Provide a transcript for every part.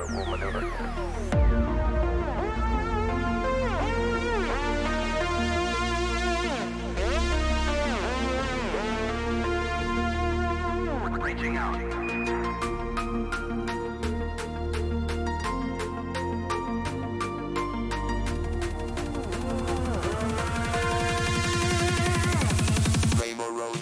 will maneuver. Reaching out. Rainbow Road.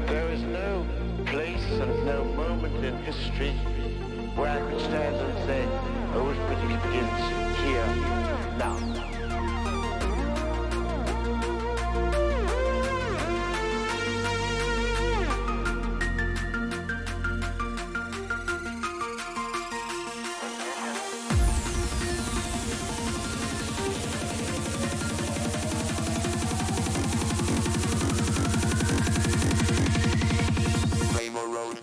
There is no place and no moment in history where I could stand and say, arithmetic begins here, now. Rainbow Road.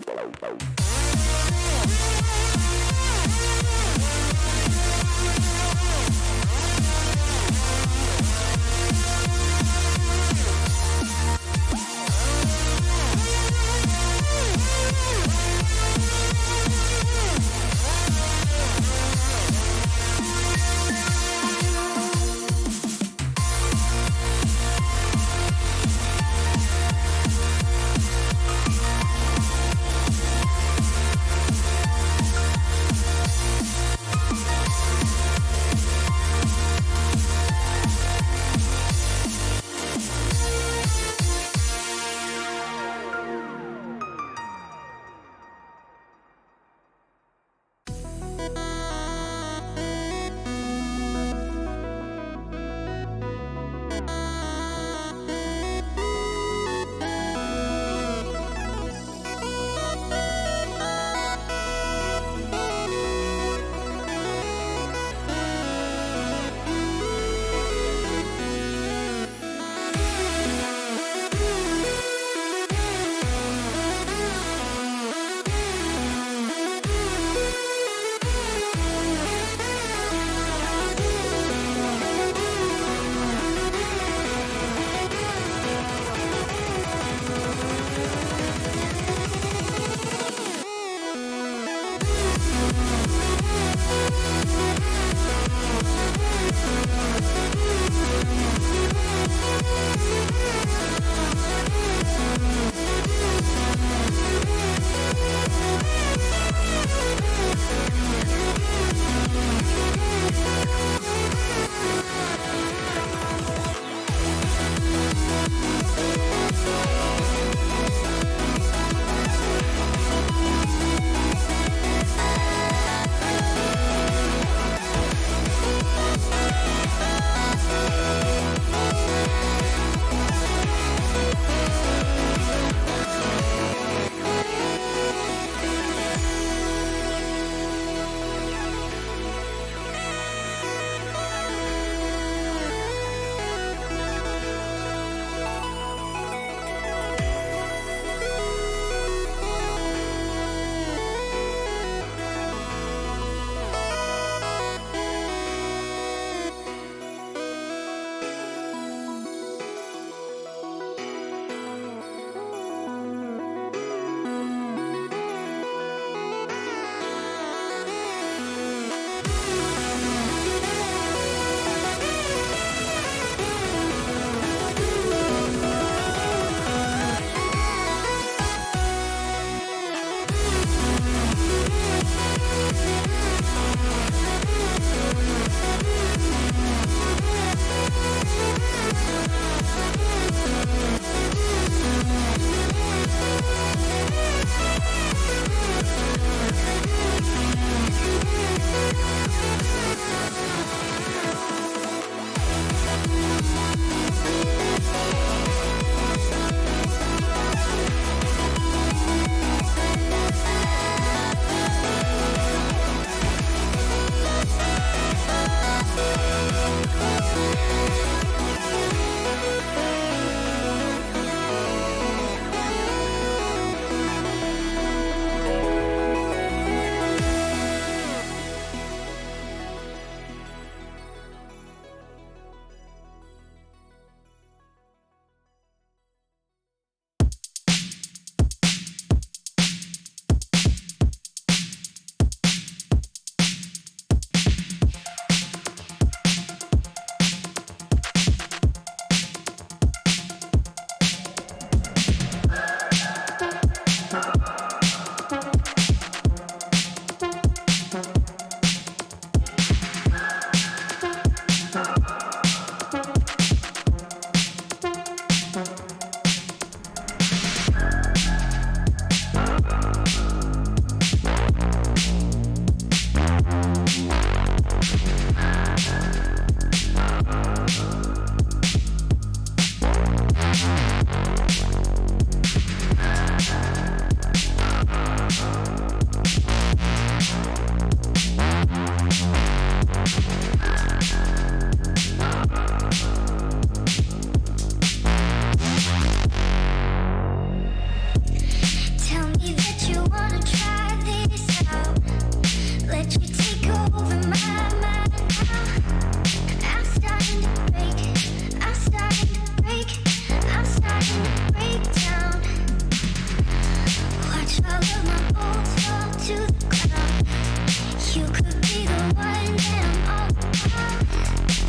You could be the one that I'm all about,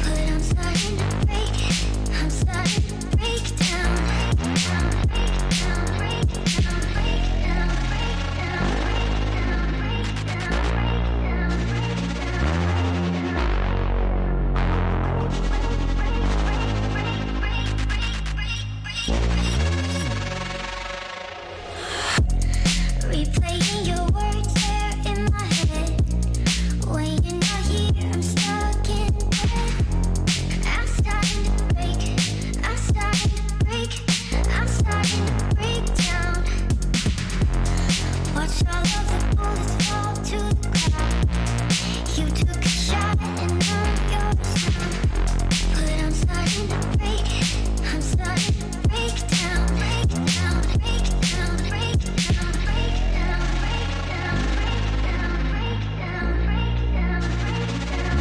but I'm starting to break. I'm starting to break down. Break down, break down, break down, break down, break down, break down, break down, replaying your words there in my head. When you're not here, I'm stuck in bed. I'm starting to break. I'm starting to break. I'm starting to break down. Watch all of the bullets fall to the ground. You took a shot and now yours down. But I'm starting to break. I'm starting to break down. Break down. Break down. Break down. Break down. Break down. Break down. Break down. Break down.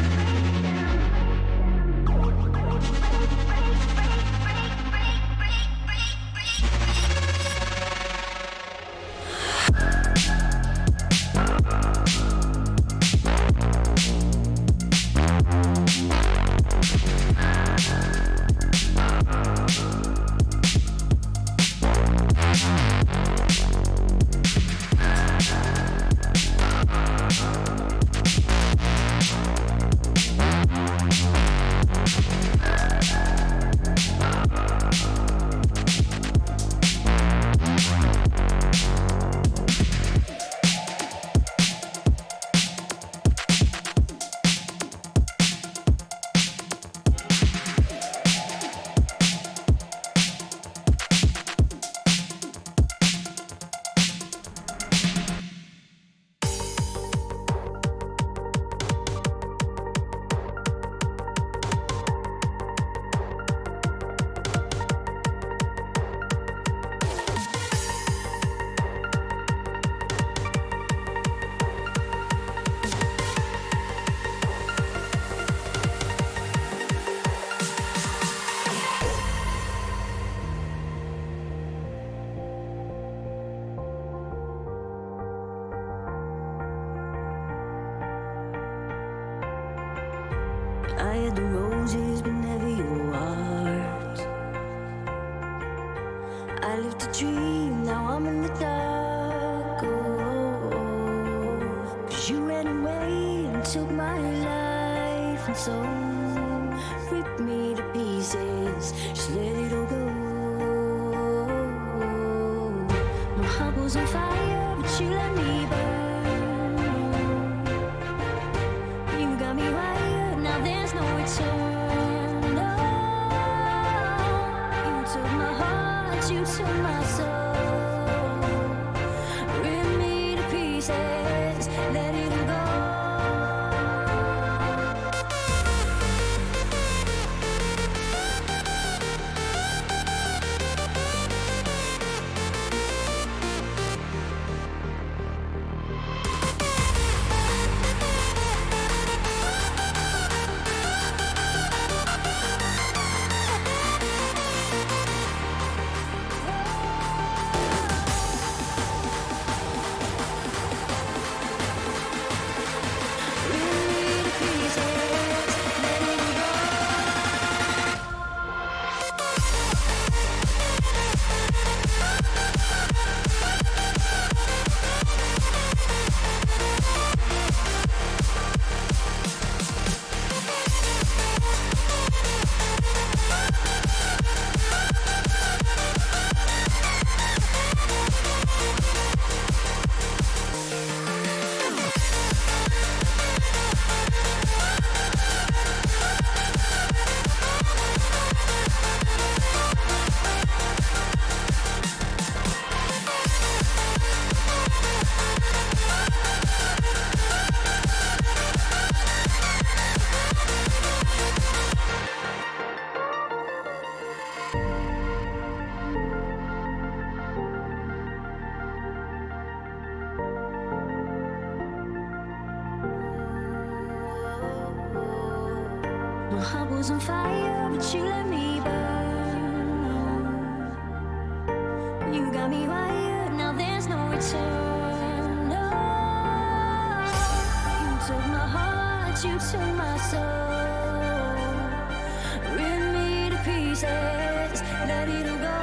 I had the roses, but never your heart. I lived a dream, now I'm in the dark. Oh, 'cause you ran away and took my life, and so ripped me to pieces. Just let it all go. My heart was on fire, but you let me burn. You got me wired, now there's no return. No, you took my heart, you took my soul. Rip me to pieces, let it all go. My heart was on fire, but you let me burn. You got me wired, now there's no return. No, you took into my soul. Rip me to pieces, ready to go.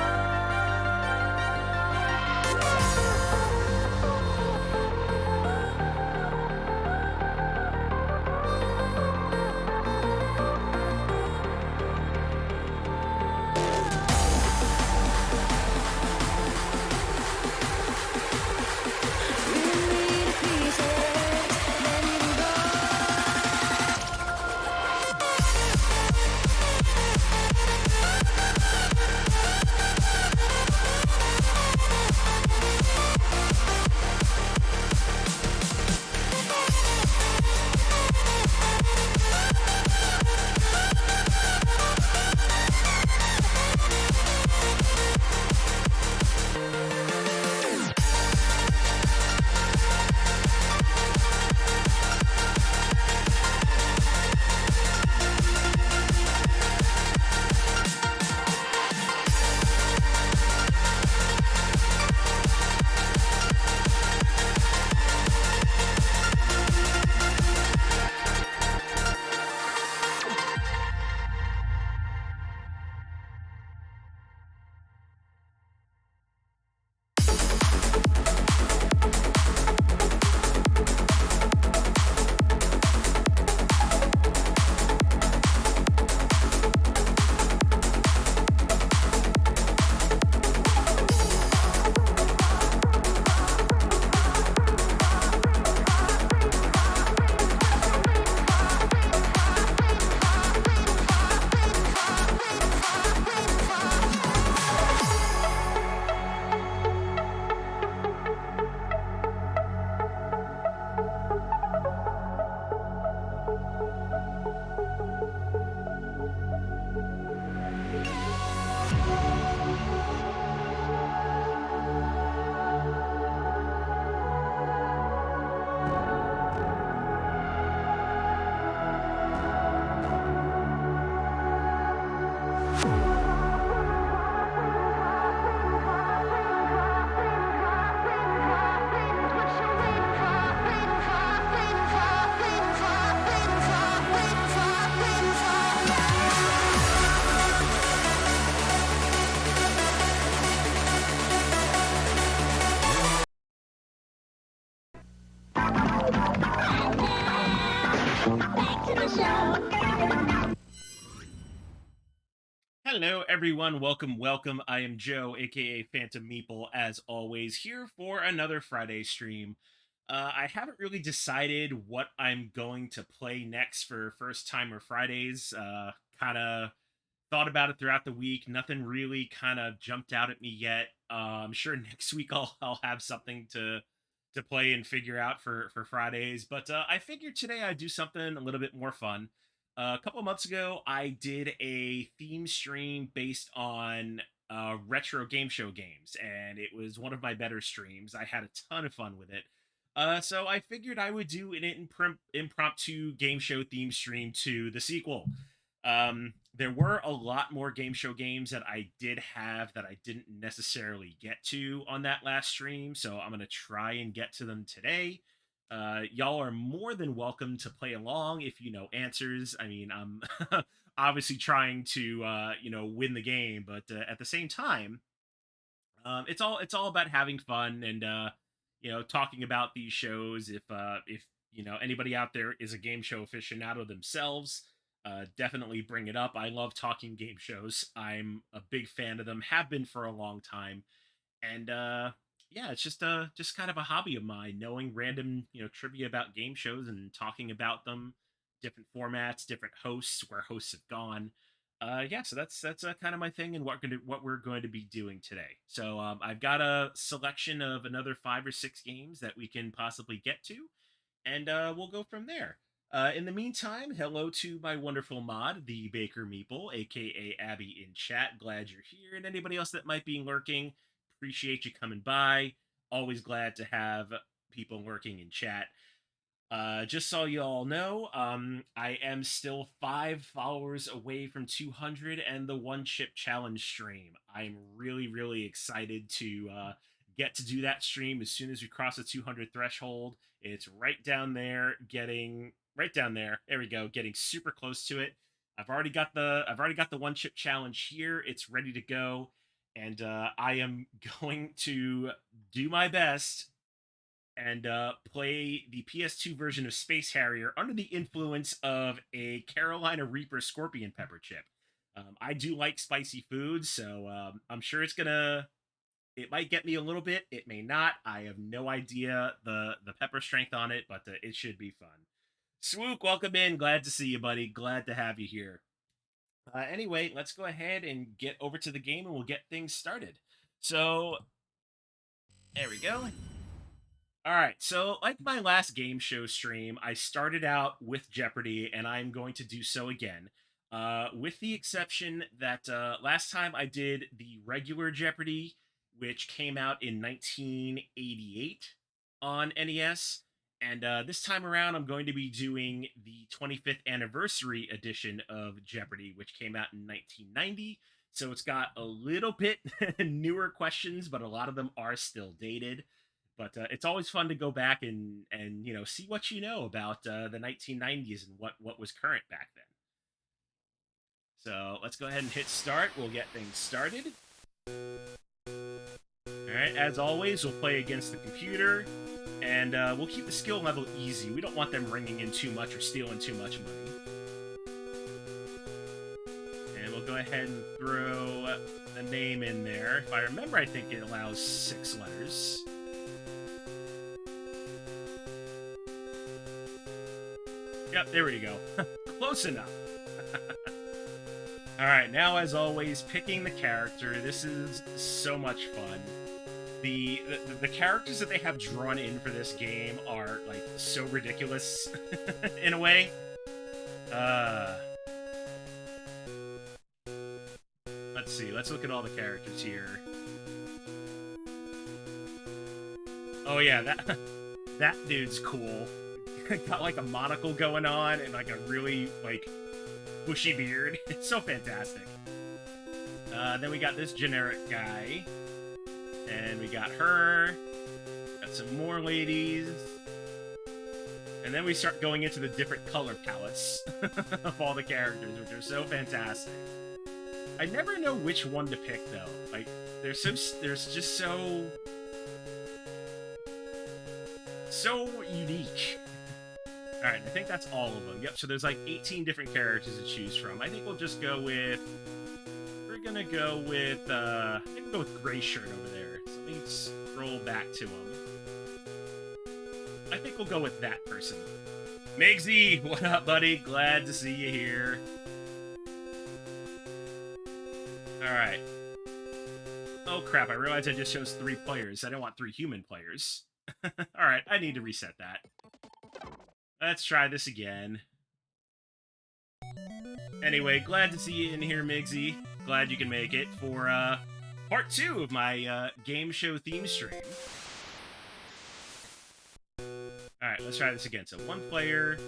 Hello, everyone. Welcome. I am Joe, aka Phantom Meeple, as always, here for another Friday stream. I haven't really decided what I'm going to play next for First Timer Fridays. Kind of thought about it throughout the week. Nothing really kind of jumped out at me yet. I'm sure next week I'll have something to play and figure out for Fridays. But I figured today I'd do something a little bit more fun. A couple of months ago, I did a theme stream based on retro game show games, and it was one of my better streams. I had a ton of fun with it. So I figured I would do an impromptu game show theme stream to the sequel. There were a lot more game show games that I did have that I didn't necessarily get to on that last stream, so I'm going to try and get to them today. Y'all are more than welcome to play along if you know answers. I mean, I'm obviously trying to win the game, but at the same time, it's all about having fun and talking about these shows. If anybody out there is a game show aficionado themselves, definitely bring it up. I love talking game shows. I'm a big fan of them. Have been for a long time, and yeah, it's just kind of a hobby of mine, knowing random trivia about game shows and talking about them, different formats, different hosts, where hosts have gone. Yeah, so that's kind of my thing and what we're going to be doing today. So I've got a selection of another 5 or 6 games that we can possibly get to, and we'll go from there. In the meantime, hello to my wonderful mod, the Baker Meeple, aka Abby in chat. Glad you're here, and anybody else that might be lurking, appreciate you coming by. Always glad to have people lurking in chat. Just so you all know, I am still 5 followers away from 200 and the one chip challenge stream. I'm really, really excited to get to do that stream as soon as we cross the 200 threshold. It's right down there, right down there. There we go, getting super close to it. I've already got the one chip challenge here. It's ready to go, and I am going to do my best and play the PS2 version of Space Harrier under the influence of a Carolina Reaper Scorpion Pepper chip. I do like spicy foods, so I'm sure it might get me a little bit. It may not. I have no idea the pepper strength on it, but it should be fun. Swook, welcome in. Glad to see you, buddy. Glad to have you here. Anyway, let's go ahead and get over to the game and we'll get things started. So, there we go. All right, so like my last game show stream, I started out with Jeopardy, and I'm going to do so again. With the exception that last time I did the regular Jeopardy, which came out in 1988 on NES, and this time around I'm going to be doing the 25th anniversary edition of Jeopardy, which came out in 1990. So it's got a little bit newer questions, but a lot of them are still dated. But it's always fun to go back and see what you know about the 1990s and what was current back then. So let's go ahead and hit start. We'll get things started. All right, as always, we'll play against the computer, and we'll keep the skill level easy. We don't want them ringing in too much or stealing too much money. And we'll go ahead and throw the name in there. If I remember, I think it allows 6 letters. Yep, there we go. Close enough. Alright, now as always, picking the character. This is so much fun. The characters that they have drawn in for this game are, like, so ridiculous, in a way. Let's see, let's look at all the characters here. Oh yeah, that dude's cool. Got like a monocle going on and like a really like bushy beard. It's so fantastic. Then we got this generic guy, and we got her. Got some more ladies, and then we start going into the different color palettes of all the characters, which are so fantastic. I never know which one to pick though. Like there's just so unique. Alright, I think that's all of them. Yep, so there's like 18 different characters to choose from. I think we'll just go with... We're gonna go with, I think we'll go with Gray Shirt over there. So let me scroll back to him. I think we'll go with that person. Migsy, what up, buddy? Glad to see you here. Alright. Oh crap, I realized I just chose 3 players. I don't want 3 human players. Alright, I need to reset that. Let's try this again. Anyway, glad to see you in here, Migsy. Glad you can make it for part 2 of my game show theme stream. Alright, let's try this again. So 1 player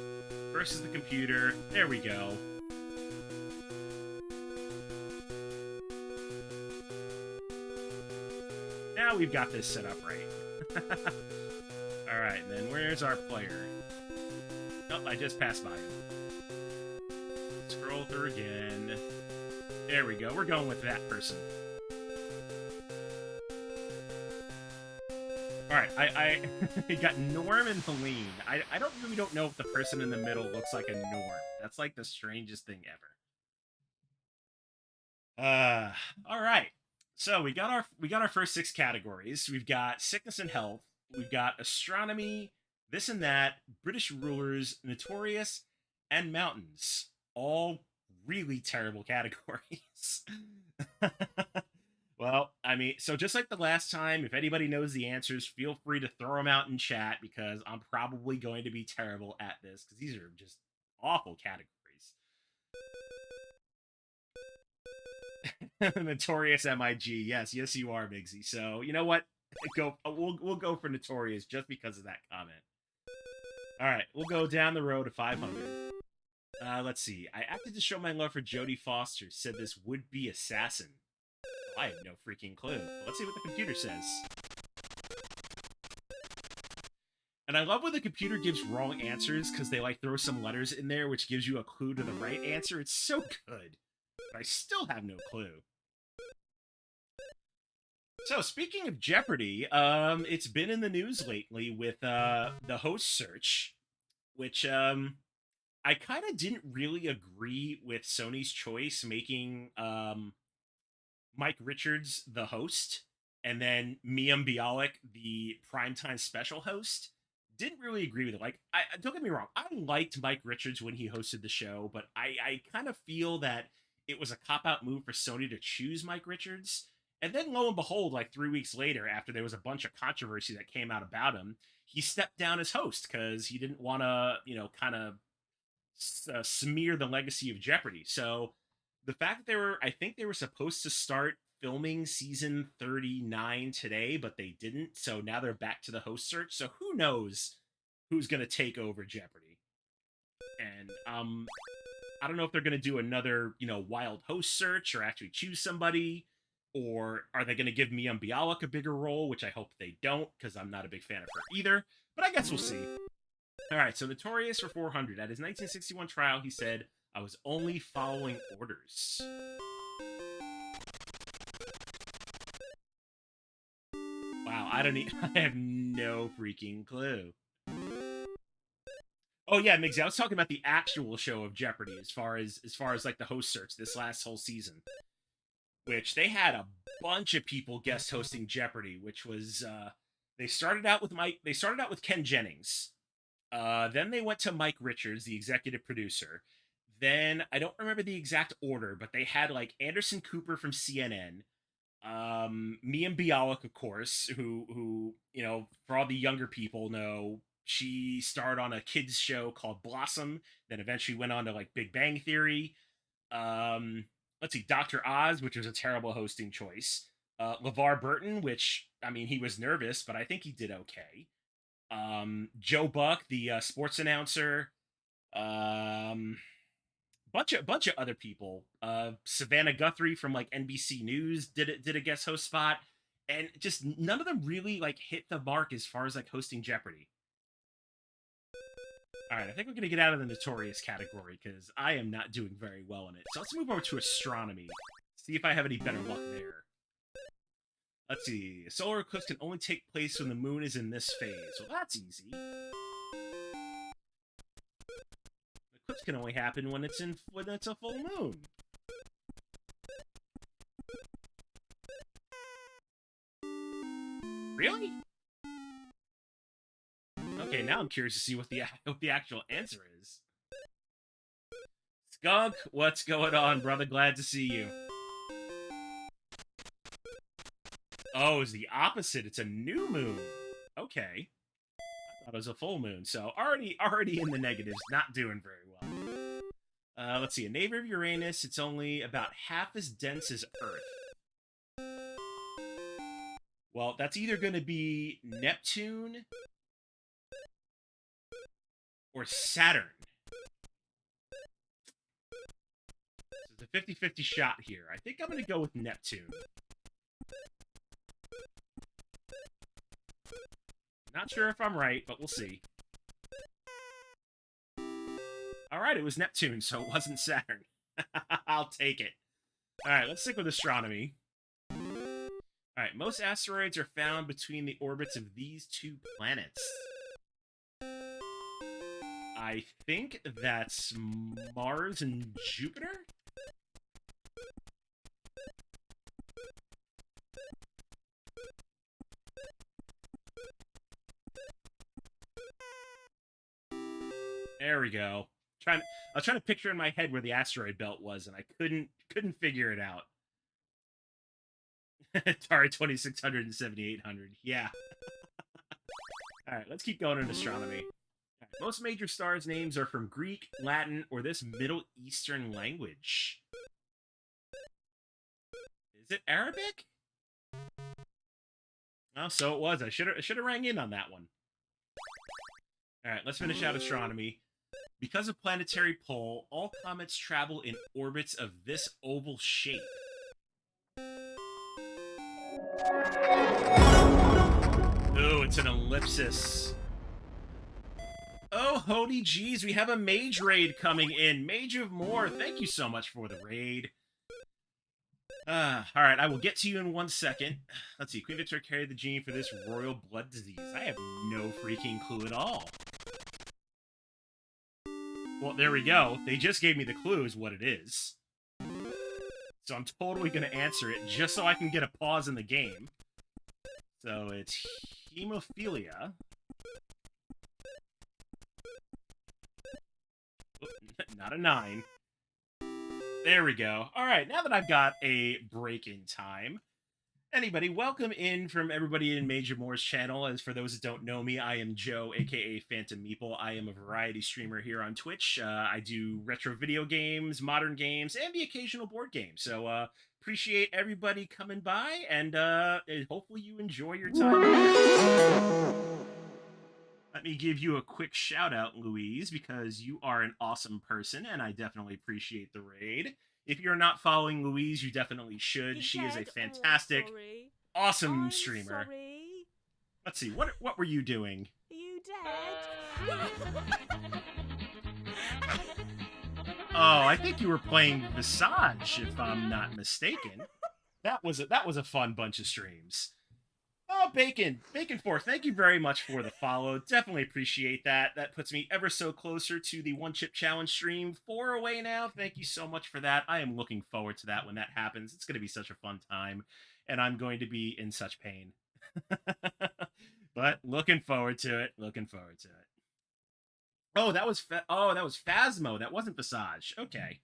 versus the computer. There we go. Now we've got this set up right. Alright, then where's our player? Nope, I just passed by him. Scroll through again. There we go. We're going with that person. Alright, I got Norm and Helene. I really don't know if the person in the middle looks like a Norm. That's like the strangest thing ever. Alright. So we got our first 6 categories. We've got sickness and health. We've got astronomy, this and that, British rulers, notorious, and mountains. All really terrible categories. Well, I mean, so just like the last time, if anybody knows the answers, feel free to throw them out in chat, because I'm probably going to be terrible at this, because these are just awful categories. Notorious MIG. Yes, you are, Migsy. So, you know what? We'll go for Notorious just because of that comment. Alright, we'll go down the road to 500. Let's see. I acted to show my love for Jodie Foster, said this would-be assassin. I have no freaking clue. Let's see what the computer says. And I love when the computer gives wrong answers because they like throw some letters in there which gives you a clue to the right answer. It's so good. But I still have no clue. So speaking of Jeopardy, it's been in the news lately with the host search, which I kind of didn't really agree with Sony's choice making Mike Richards the host and then Miam Bialik the primetime special host. Didn't really agree with it. Like, don't get me wrong, I liked Mike Richards when he hosted the show, but I kind of feel that it was a cop-out move for Sony to choose Mike Richards. And then lo and behold, like 3 weeks later, after there was a bunch of controversy that came out about him, he stepped down as host because he didn't want to, kind of smear the legacy of Jeopardy. So the fact that I think they were supposed to start filming season 39 today, but they didn't. So now they're back to the host search. So who knows who's going to take over Jeopardy? And I don't know if they're going to do another, wild host search or actually choose somebody, or are they going to give Miam Bialik a bigger role, which I hope they don't, because I'm not a big fan of her either. But I guess we'll see. All right, so Notorious for 400. At his 1961 trial, he said, "I was only following orders." Wow, I have no freaking clue. Oh yeah, Migsy, I was talking about the actual show of Jeopardy as far as like the host search this last whole season, which they had a bunch of people guest hosting Jeopardy, which was they started out with Ken Jennings. Then they went to Mike Richards, the executive producer. Then I don't remember the exact order, but they had like Anderson Cooper from CNN, Miam Bialik, of course, who for all the younger people know, she starred on a kids show called Blossom, then eventually went on to like Big Bang Theory. Let's see, Dr. Oz, which was a terrible hosting choice. LeVar Burton, which, I mean, he was nervous, but I think he did okay. Joe Buck, the sports announcer. Bunch of other people. Savannah Guthrie from like NBC News did a guest host spot, and just none of them really like hit the mark as far as like hosting Jeopardy. All right, I think we're gonna get out of the Notorious category because I am not doing very well in it. So let's move over to astronomy. See if I have any better luck there. Let's see. A solar eclipse can only take place when the moon is in this phase. Well, that's easy. Eclipse can only happen when it's a full moon. Really? Okay, now I'm curious to see what the actual answer is. Skunk, what's going on, brother? Glad to see you. Oh, it's the opposite. It's a new moon. Okay. I thought it was a full moon, so already in the negatives, not doing very well. Let's see. A neighbor of Uranus, it's only about half as dense as Earth. Well, that's either going to be Neptune or Saturn. So it's a 50-50 shot here. I think I'm going to go with Neptune. Not sure if I'm right, but we'll see. Alright, it was Neptune, so it wasn't Saturn. I'll take it. Alright, let's stick with astronomy. Alright, most asteroids are found between the orbits of these two planets. I think that's Mars and Jupiter? There we go. I was trying to picture in my head where the asteroid belt was, and I couldn't figure it out. Atari 2600 and 7800. Yeah. Alright, let's keep going in astronomy. Right, most major stars' names are from Greek, Latin, or this Middle Eastern language. Is it Arabic? Oh, so it was. I should have rang in on that one. Alright, let's finish out astronomy. Because of planetary pull, all comets travel in orbits of this oval shape. Ooh, it's an ellipsis. Oh, holy jeez, we have a mage raid coming in. Mage of More, thank you so much for the raid. Alright, I will get to you in 1 second. Let's see, Queen Victoria carried the gene for this royal blood disease. I have no freaking clue at all. Well, there we go. They just gave me the clue is what it is. So I'm totally going to answer it just so I can get a pause in the game. So it's hemophilia. Oop, not a 9. There we go. All right, now that I've got a break in time, anybody, welcome in from everybody in Major Moore's channel. As for those that don't know me, I am Joe, aka Phantom Meeple. I am a variety streamer here on Twitch. I do retro video games, modern games, and the occasional board game. So appreciate everybody coming by, and hopefully you enjoy your time. Let me give you a quick shout out, Louise, because you are an awesome person, and I definitely appreciate the raid. If you're not following Louise, you definitely should. She is a fantastic, awesome streamer. Sorry. Let's see, what were you doing? Are you dead? Oh, I think you were playing Visage, if I'm not mistaken. That was a fun bunch of streams. Oh, Bacon 4, thank you very much for the follow. Definitely appreciate that. That puts me ever so closer to the One Chip Challenge stream. 4 away now. Thank you so much for that. I am looking forward to that when that happens. It's going to be such a fun time, and I'm going to be in such pain. But looking forward to it. Looking forward to it. Oh, that was Phasmo. That wasn't Visage. Okay.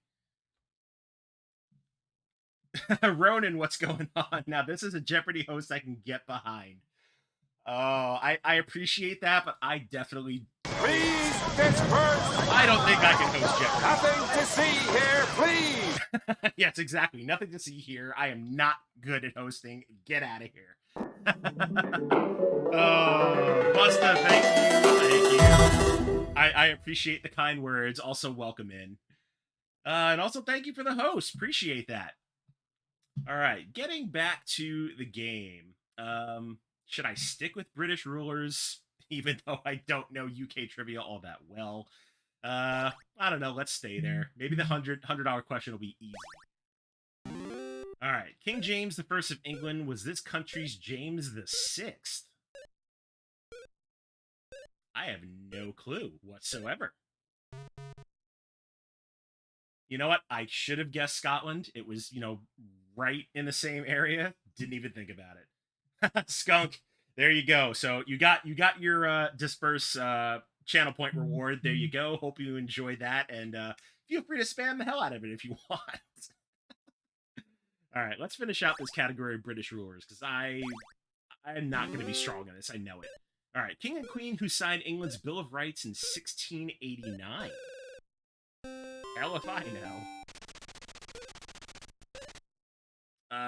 Ronan, what's going on? Now, this is a Jeopardy host I can get behind. Oh, I appreciate that, but I definitely... Please, Pittsburgh! I don't think I can host Jeopardy. Nothing to see here, please! Yes, exactly. Nothing to see here. I am not good at hosting. Get out of here. Oh, Busta, thank you. Thank you. I appreciate the kind words. Also, welcome in. And also, thank you for the host. Appreciate that. All right, getting back to the game. Should I stick with British rulers, even though I don't know UK trivia all that well? I don't know. Let's stay there. Maybe the $100 question will be easy. All right, King James I of England was this country's James VI. I have no clue whatsoever. You know what? I should have guessed Scotland. It was, right in the same area. Didn't even think about it. Skunk, there you go. So you got your disperse channel point reward. There you go. Hope you enjoy that, and feel free to spam the hell out of it if you want. All right, let's finish out this category of British rulers, because I'm not going to be strong on this. I know it. All right, King and Queen who signed England's Bill of Rights in 1689. Hell if I know.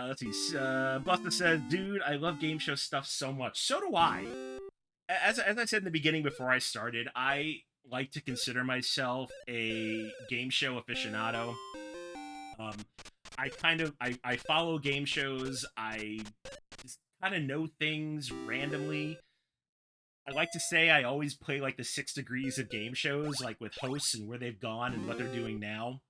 Let's see. Busta says, dude, I love game show stuff so much. So do I. As I said in the beginning before I started, I like to consider myself a game show aficionado. I follow game shows. I just kind of know things randomly. I like to say I always play like the 6 degrees of game shows, like with hosts and where they've gone and what they're doing now.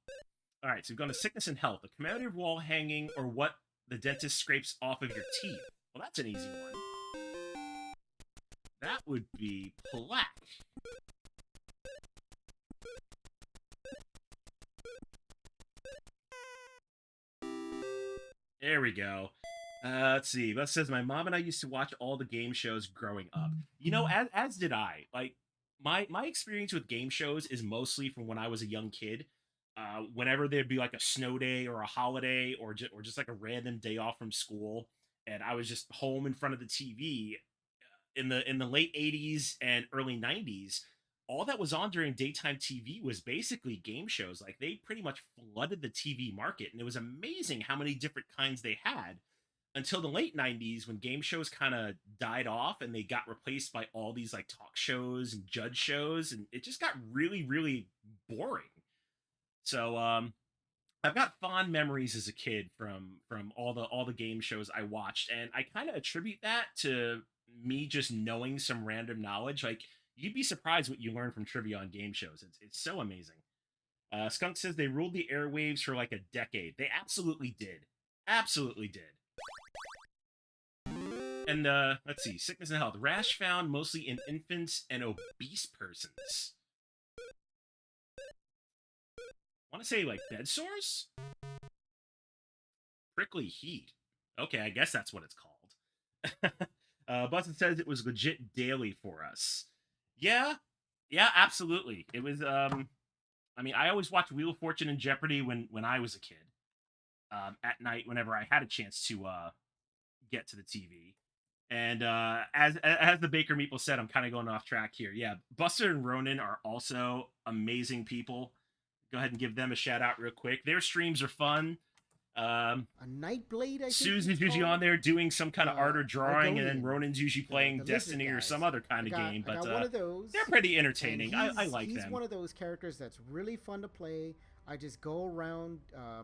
All right, so we've gone to sickness and health, a commemorative wall hanging, or what the dentist scrapes off of your teeth. Well, that's an easy one. That would be plaque. There we go. Let's see. That says my mom and I used to watch all the game shows growing up. As did I. Like my experience with game shows is mostly from when I was a young kid. Whenever there'd be like a snow day or a holiday or just like a random day off from school, and I was just home in front of the TV in the late 80s and early 90s, all that was on during daytime TV was basically game shows. Like they pretty much flooded the TV market, and it was amazing how many different kinds they had until the late 90s when game shows kind of died off and they got replaced by all these like talk shows and judge shows, and it just got really, really boring. So I've got fond memories as a kid from all the game shows I watched, and I kind of attribute that to me just knowing some random knowledge. Like You'd be surprised what you learn from trivia on game shows. It's so amazing. Skunk says they ruled the airwaves for like a decade. They absolutely did. Absolutely did. And let's see, sickness and health. Rash found mostly in infants and obese persons. Want to say like bed sores? Prickly heat. Okay, I guess that's what it's called. Bustin says it was legit daily for us. Yeah, absolutely. It was. I mean, I always watched Wheel of Fortune and Jeopardy when I was a kid. At night, whenever I had a chance to get to the TV. And as the Baker Meeple said, I'm kind of going off track here. Yeah, Buster and Ronan are also amazing people. Go ahead and give them a shout out real quick. Their streams are fun. A Nightblade, I think. Susan's usually on there doing some kind of art or drawing, and then Argonian. Ronan's usually playing the Destiny or guys. some other kind of I got- game. I But got one of those, they're pretty and entertaining. I like he's them. one of those characters that's really fun to play. I just go around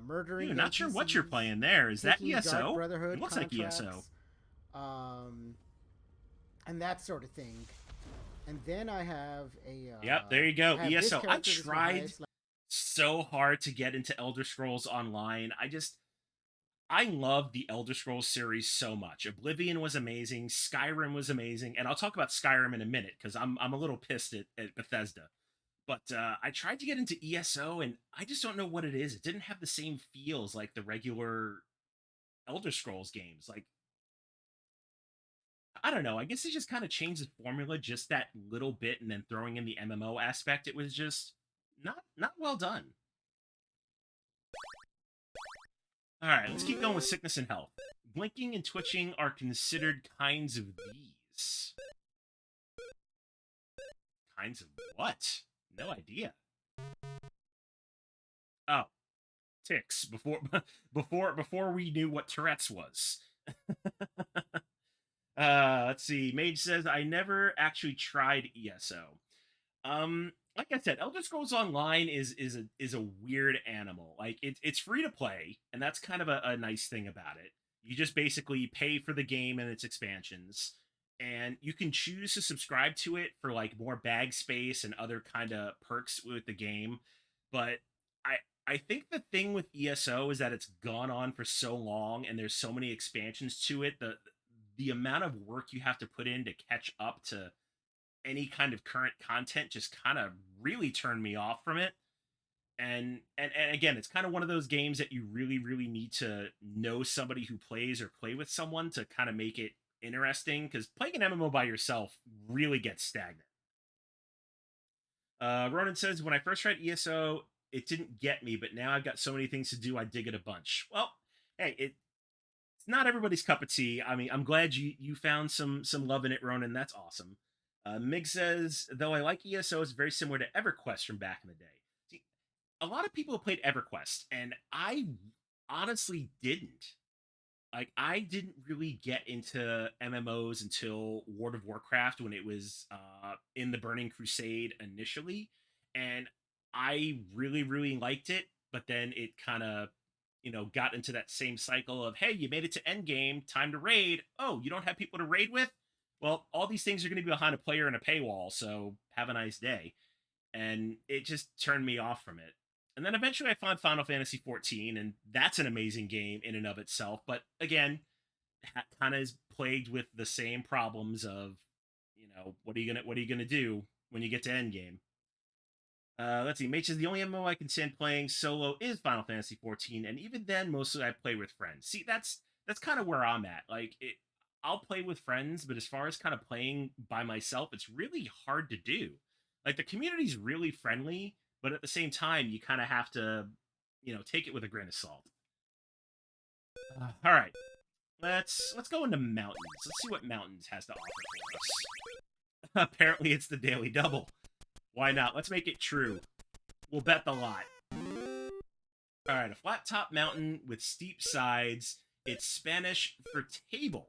murdering. Dude, not sure what you're NPCs, playing there. Is that taking Dark ESO? Brotherhood It looks like ESO. contracts, and that sort of thing. And then I have a. Yep, there you go. I have this ESO. I character that's my tried highest so hard to get into Elder Scrolls Online. I love the Elder Scrolls series so much. Oblivion was amazing. Skyrim was amazing. And I'll talk about Skyrim in a minute because I'm a little pissed at Bethesda. But I tried to get into ESO and I just don't know what it is. It didn't have the same feels like the regular Elder Scrolls games. Like, I don't know. I guess they just kind of changed the formula just that little bit and then throwing in the MMO aspect. It was just not well done. All right, let's keep going with sickness and health. Blinking and twitching are considered kinds of these. Kinds of what? No idea. Oh, ticks. Before we knew what Tourette's was. Let's see. Mage says I never actually tried ESO. Like I said, Elder Scrolls Online is a weird animal. Like it's free to play, and that's kind of a nice thing about it. You just basically pay for the game and its expansions, and you can choose to subscribe to it for like more bag space and other kind of perks with the game. But I think the thing with ESO is that it's gone on for so long, and there's so many expansions to it. The amount of work you have to put in to catch up to any kind of current content just kind of really turned me off from it. And again, it's kind of one of those games that you really need to know somebody who plays or play with someone to kind of make it interesting, because playing an MMO by yourself really gets stagnant. Ronan says, when I first tried ESO, it didn't get me, but now I've got so many things to do, I dig it a bunch. Well, hey, it's not everybody's cup of tea. I mean, I'm glad you found some love in it, Ronan. That's awesome. Mig says, though I like ESO, it's very similar to EverQuest from back in the day. See, a lot of people have played EverQuest, and I honestly didn't. Like, I didn't really get into MMOs until World of Warcraft when it was in the Burning Crusade initially, and I really liked it, but then it kind of, got into that same cycle of, hey, you made it to endgame, time to raid. Oh, you don't have people to raid with? Well, all these things are going to be behind a player and a paywall, so have a nice day. And it just turned me off from it. And then eventually I found Final Fantasy XIV, and that's an amazing game in and of itself. But again, kind of is plagued with the same problems of, what are you gonna do when you get to endgame? Let's see. Mate says the only MMO I can stand playing solo is Final Fantasy XIV, and even then, mostly I play with friends. See, that's kind of where I'm at. Like, I'll play with friends, but as far as kind of playing by myself, it's really hard to do. Like, the community's really friendly, but at the same time, you kind of have to, take it with a grain of salt. All right, let's go into mountains. Let's see what mountains has to offer for us. Apparently, it's the Daily Double. Why not? Let's make it true. We'll bet the lot. All right, a flat top mountain with steep sides. It's Spanish for table.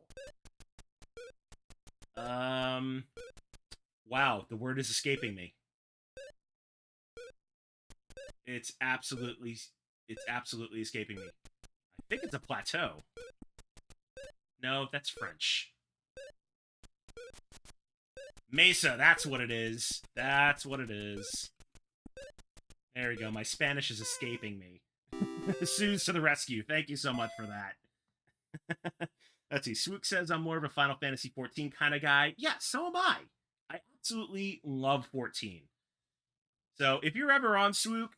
Wow, the word is escaping me. It's absolutely escaping me. I think it's a plateau. No, that's French. Mesa, that's what it is. That's what it is. There we go. My Spanish is escaping me. Sue's to the rescue. Thank you so much for that. Let's see. Swook says I'm more of a Final Fantasy 14 kind of guy. Yeah, so am I. I absolutely love 14. So if you're ever on Swook,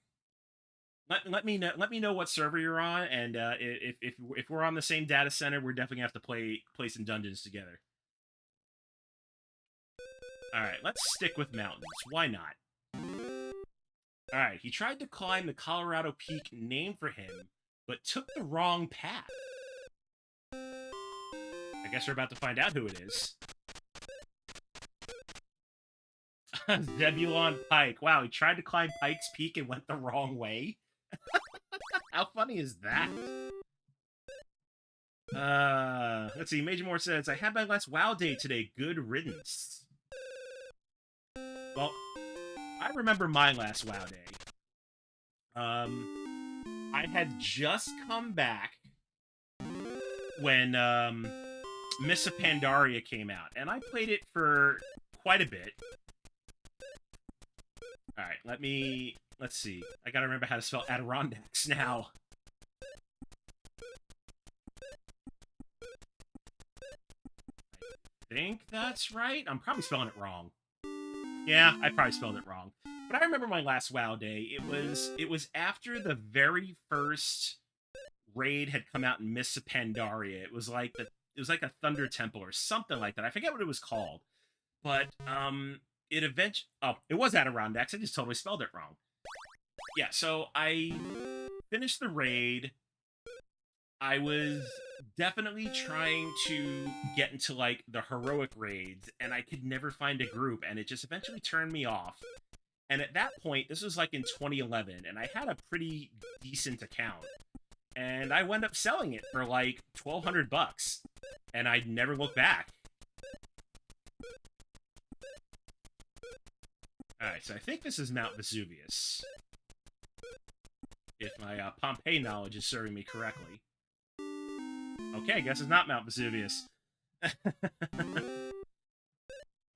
let me know what server you're on, and if we're on the same data center, we're definitely gonna have to play some dungeons together. All right, let's stick with mountains. Why not? All right, he tried to climb the Colorado peak named for him, but took the wrong path. I guess we're about to find out who it is. Zebulon Pike. Wow, he tried to climb Pike's Peak and went the wrong way? How funny is that? Let's see. Major Moore says, I had my last WoW day today. Good riddance. Well, I remember my last WoW day. I had just come back when Mists of Pandaria came out, and I played it for quite a bit. Alright, let's see. I gotta remember how to spell Adirondacks now. I think that's right. I'm probably spelling it wrong. Yeah, I probably spelled it wrong. But I remember my last WoW day. It was after the very first raid had come out in Mists of Pandaria. It was like a Thunder Temple or something like that. I forget what it was called. But it was Adirondacks. I just totally spelled it wrong. Yeah, so I finished the raid. I was definitely trying to get into, like, the heroic raids, and I could never find a group, and it just eventually turned me off. And at that point, this was, like, in 2011, and I had a pretty decent account. And I wound up selling it for, like, $1,200, and I'd never looked back. Alright, so I think this is Mount Vesuvius. If my Pompeii knowledge is serving me correctly. Okay, I guess it's not Mount Vesuvius.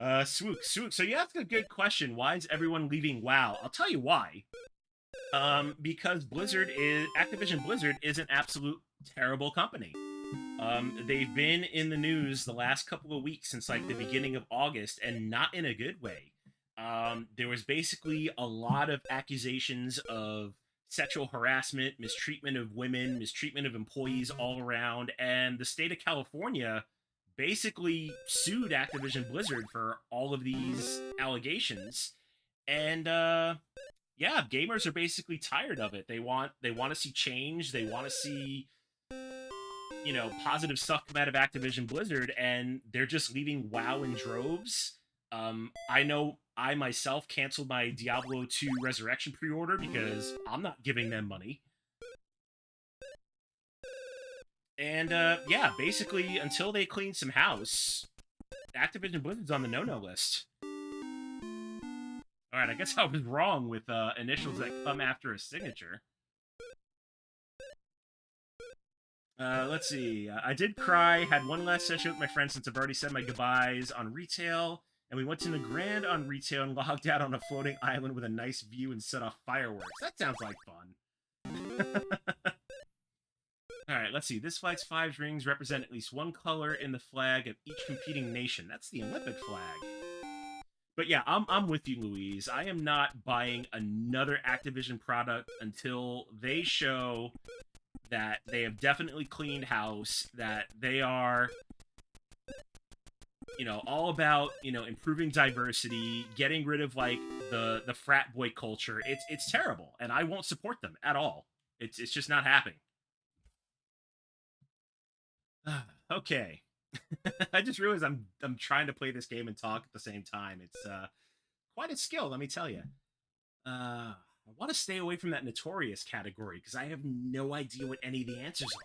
Swook. So you asked a good question. Why is everyone leaving WoW? I'll tell you why. Because Activision Blizzard is an absolute terrible company. They've been in the news the last couple of weeks since, like, the beginning of August, and not in a good way. There was basically a lot of accusations of sexual harassment, mistreatment of women, mistreatment of employees all around, and the state of California basically sued Activision Blizzard for all of these allegations. And yeah, gamers are basically tired of it. They want to see change. They want to see, you know, positive stuff come out of Activision Blizzard, and they're just leaving WoW in droves. I know I myself canceled my Diablo 2 Resurrection pre-order because I'm not giving them money. And, yeah, basically, until they clean some house, Activision Blizzard's on the no-no list. Alright, I guess I was wrong with initials that come after a signature. Let's see. I did cry, had one last session with my friends since I've already said my goodbyes on retail. And we went to the Grand on retail and logged out on a floating island with a nice view and set off fireworks. That sounds like fun. Alright, let's see. This flag's 5 rings represent at least one color in the flag of each competing nation. That's the Olympic flag. But yeah, I'm with you, Louise. I am not buying another Activision product until they show that they have definitely cleaned house, that they are, you know, all about, you know, improving diversity, getting rid of, like, the frat boy culture. It's terrible, and I won't support them at all. It's just not happening. Okay. I just realized I'm trying to play this game and talk at the same time. It's quite a skill, let me tell you. I want to stay away from that notorious category because I have no idea what any of the answers are.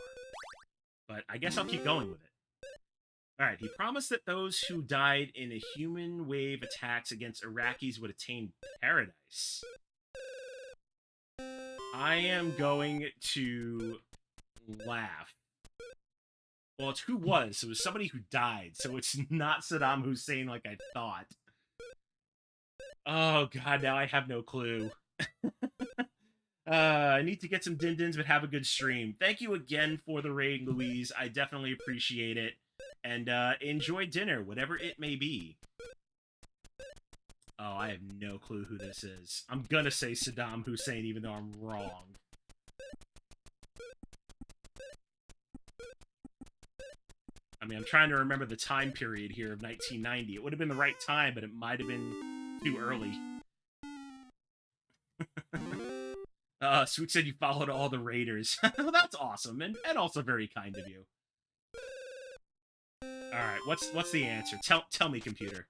But I guess I'll keep going with it. Alright, he promised that those who died in a human wave attacks against Iraqis would attain paradise. I am going to laugh. Well, it's who was, so it was somebody who died, so it's not Saddam Hussein like I thought. Oh god, now I have no clue. I need to get some din-dins, but have a good stream. Thank you again for the raid, Louise. I definitely appreciate it. And enjoy dinner, whatever it may be. Oh, I have no clue who this is. I'm gonna say Saddam Hussein, even though I'm wrong. I mean, I'm trying to remember the time period here of 1990. It would have been the right time, but it might have been too early. Swoot said you followed all the raiders. Well, that's awesome, and also very kind of you. Alright, what's the answer? Tell me, computer.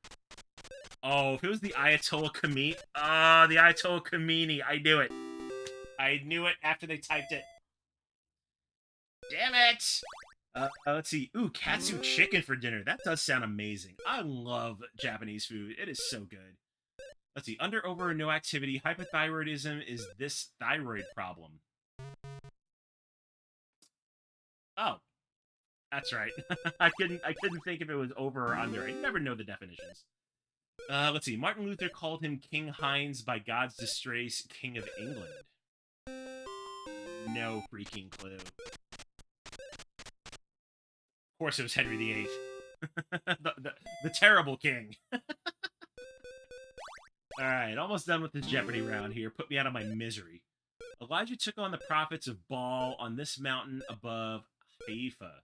Oh, if it was the Ayatollah Khomeini... the Ayatollah Khomeini. I knew it. I knew it after they typed it. Damn it! Let's see. Ooh, katsu chicken for dinner. That does sound amazing. I love Japanese food. It is so good. Let's see. Under, over, no activity. Hypothyroidism is this thyroid problem. Oh. That's right. I couldn't think if it was over or under. I never know the definitions. Let's see. Martin Luther called him King Heinz by God's disgrace, King of England. No freaking clue. Of course it was Henry VIII. the terrible king. Alright, almost done with this Jeopardy round here. Put me out of my misery. Elijah took on the prophets of Baal on this mountain above Haifa.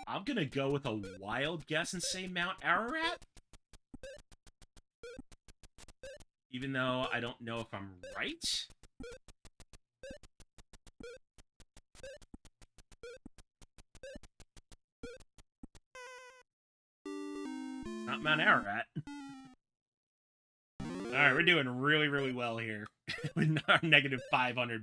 I'm gonna go with a wild guess and say Mount Ararat? Even though I don't know if I'm right? It's not Mount Ararat. Alright, we're doing really, really well here. With our negative $500.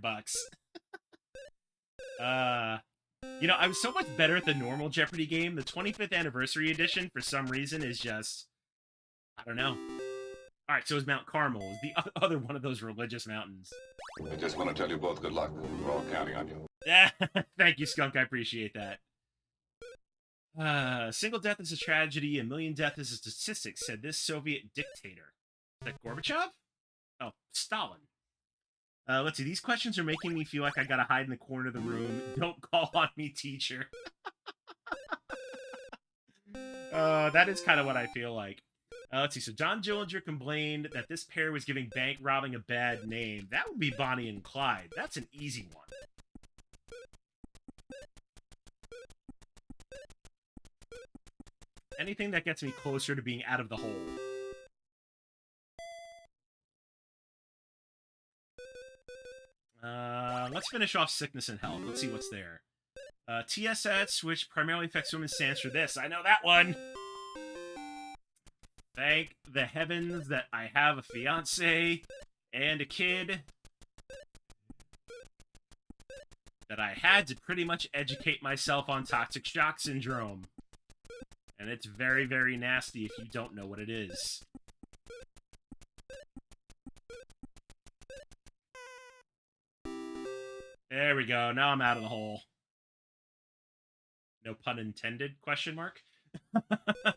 You know, I was so much better at the normal Jeopardy game. The 25th anniversary edition, for some reason, is just... I don't know. Alright, so is Mount Carmel. Is the other one of those religious mountains. I just want to tell you both good luck. We're all counting on you. Yeah, thank you, Skunk. I appreciate that. Single death is a tragedy, a million deaths is a statistic, said this Soviet dictator. Is that Gorbachev? Oh, Stalin. Let's see. These questions are making me feel like I gotta hide in the corner of the room. Don't call on me, teacher. That is kind of what I feel like. Let's see. So John Dillinger complained that this pair was giving bank robbing a bad name. That would be Bonnie and Clyde. That's an easy one. Anything that gets me closer to being out of the hole. Let's finish off sickness and health. Let's see what's there. TSS, which primarily affects women, stands for this. I know that one! Thank the heavens that I have a fiancé and a kid that I had to pretty much educate myself on toxic shock syndrome. And it's very, very nasty if you don't know what it is. There we go. Now I'm out of the hole. No pun intended? Question mark?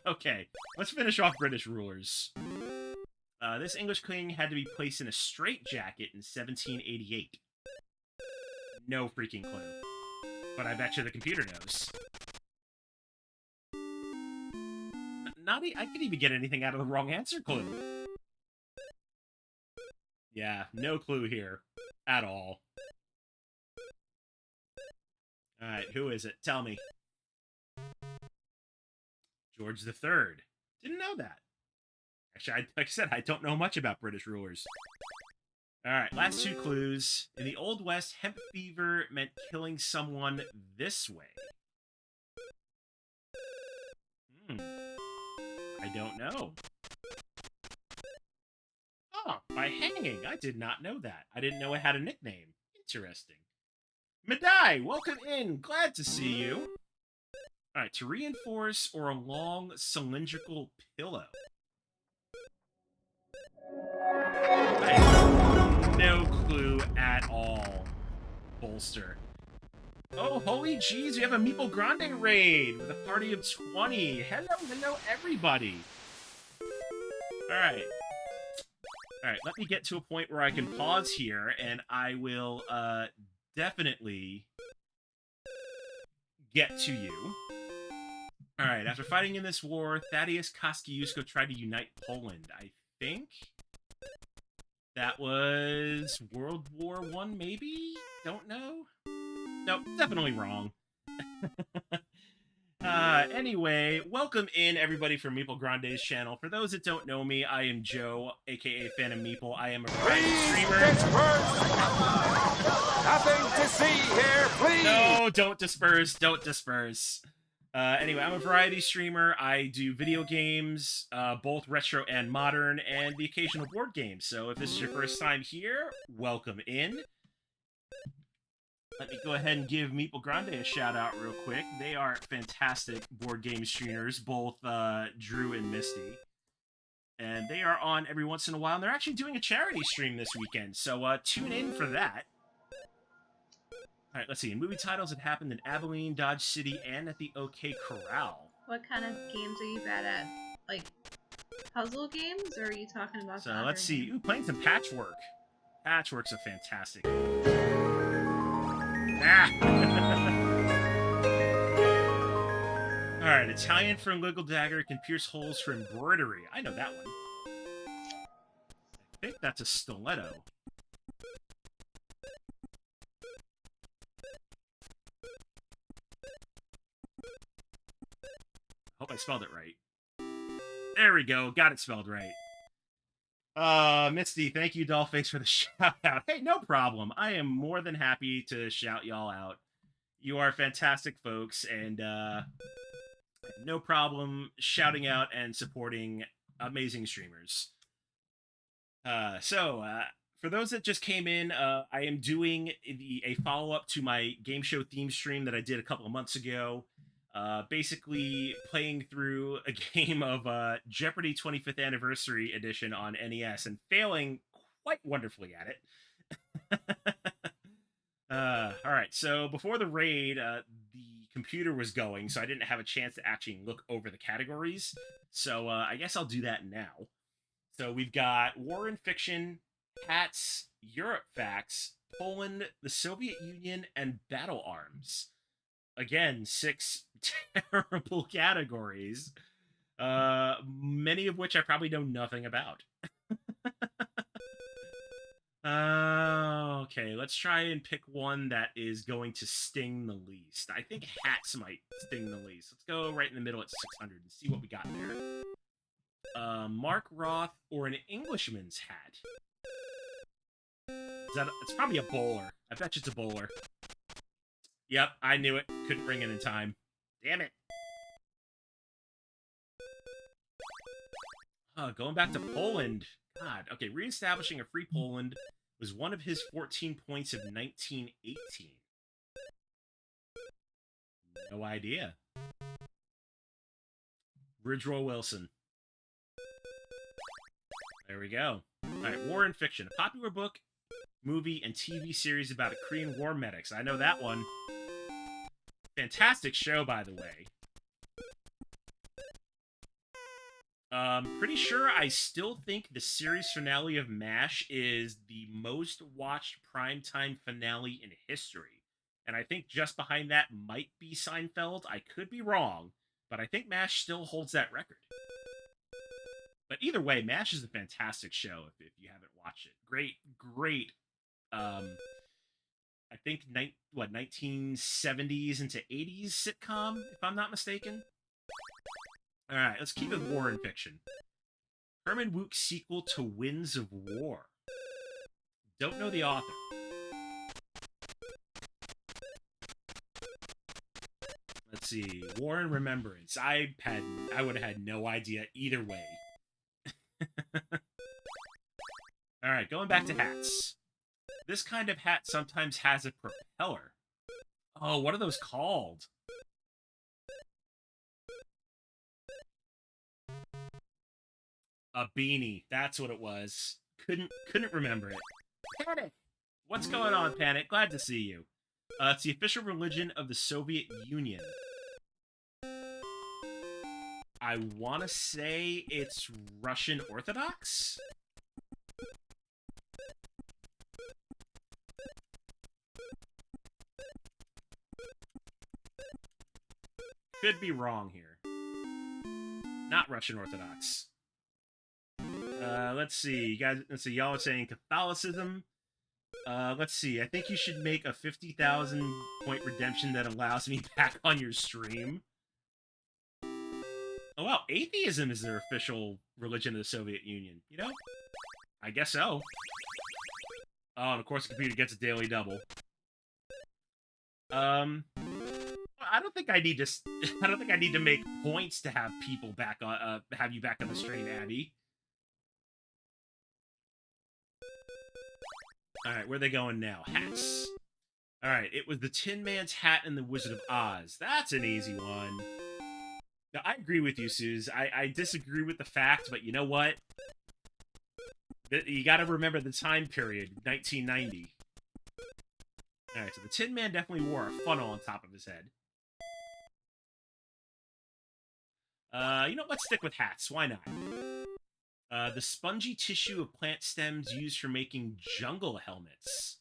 Okay, let's finish off British rulers. This English king had to be placed in a straitjacket in 1788. No freaking clue. But I bet you the computer knows. I could even get anything out of the wrong answer clue. Yeah, no clue here. At all. Alright, who is it? Tell me. George III. Didn't know that. Actually, like I said, I don't know much about British rulers. Alright, last two clues. In the Old West, hemp fever meant killing someone this way. I don't know. Oh, by hanging. I did not know that. I didn't know it had a nickname. Interesting. Madai, welcome in. Glad to see you. Alright, to reinforce or a long cylindrical pillow. I have no clue at all. Bolster. Oh, holy jeez, we have a Meeple Grande raid with a party of 20. Hello, everybody. Alright. Alright, let me get to a point where I can pause here, and I will, definitely get to you. Alright, after fighting in this war, Thaddeus Kosciuszko tried to unite Poland. I think that was World War I, maybe? Don't know? Nope, definitely wrong. Anyway, welcome in everybody from Meeple Grande's channel. For those that don't know me, I am Joe, aka Phantom Meeple. I am a variety streamer. Nothing to see here, please! No, don't disperse, don't disperse. Anyway, I'm a variety streamer. I do video games, both retro and modern, and the occasional board games. So if this is your first time here, welcome in. Let me go ahead and give Meeple Grande a shout out real quick. They are fantastic board game streamers, both Drew and Misty. And they are on every once in a while, and they're actually doing a charity stream this weekend, so tune in for that. Alright, let's see. Movie titles that happened in Abilene, Dodge City, and at the OK Corral. What kind of games are you bad at? Like, puzzle games, or are you talking about... So let's see. Ooh, playing some Patchwork. Patchwork's a fantastic game. Ah! Alright, Italian for legal dagger can pierce holes for embroidery. I know that one. I think that's a stiletto. Hope I spelled it right. There we go. Got it spelled right. Misty, thank you, Dollface, for the shout out. Hey, no problem. I am more than happy to shout y'all out. You are fantastic folks, and no problem shouting out and supporting amazing streamers. For those that just came in, I am doing a follow-up to my game show theme stream that I did a couple of months ago. Basically playing through a game of Jeopardy 25th Anniversary Edition on NES and failing quite wonderfully at it. Alright, so before the raid, the computer was going, so I didn't have a chance to actually look over the categories. So I guess I'll do that now. So we've got War and Fiction, Hats, Europe Facts, Poland, the Soviet Union, and Battle Arms. Again, 6 terrible categories, many of which I probably know nothing about. Okay, let's try and pick one that is going to sting the least. I think hats might sting the least. Let's go right in the middle at 600 and see what we got there. Mark Roth or an Englishman's hat. It's probably a bowler. I bet you it's a bowler. Yep, I knew it. Couldn't bring it in time. Damn it. Going back to Poland. God, okay, reestablishing a free Poland was one of his 14 points of 1918. No idea. Woodrow Wilson. There we go. Alright, War and Fiction. A popular book, movie, and TV series about a Korean War medics. I know that one. Fantastic show, by the way. Pretty sure I still think the series finale of MASH is the most watched primetime finale in history. And I think just behind that might be Seinfeld. I could be wrong, but I think MASH still holds that record. But either way, MASH is a fantastic show if you haven't watched it. Great, I think, 1970s into 80s sitcom, if I'm not mistaken. Alright, let's keep it War and Fiction. Herman Wouk's sequel to Winds of War. Don't know the author. Let's see. War and Remembrance. I would have had no idea either way. Alright, going back to hats. This kind of hat sometimes has a propeller. Oh, what are those called? A beanie. That's what it was. Couldn't remember it. Panic! What's going on, Panic? Glad to see you. It's the official religion of the Soviet Union. I want to say it's Russian Orthodox? Could be wrong here. Not Russian Orthodox. Let's see. You guys, let's see. Y'all are saying Catholicism. Let's see. I think you should make a 50,000 point redemption that allows me back on your stream. Oh, wow. Atheism is their official religion of the Soviet Union. You know? I guess so. Oh, and of course the computer gets a daily double. I don't think I need to. I don't think I need to make points to have people back on. Have you back on the stream, Abby. All right, where are they going now? Hats. All right, it was the Tin Man's hat and the Wizard of Oz. That's an easy one. Now, I agree with you, Suze. I disagree with the fact, but you know what? You got to remember the time period, 1990. All right, so the Tin Man definitely wore a funnel on top of his head. You know, let's stick with hats. Why not? The spongy tissue of plant stems used for making jungle helmets.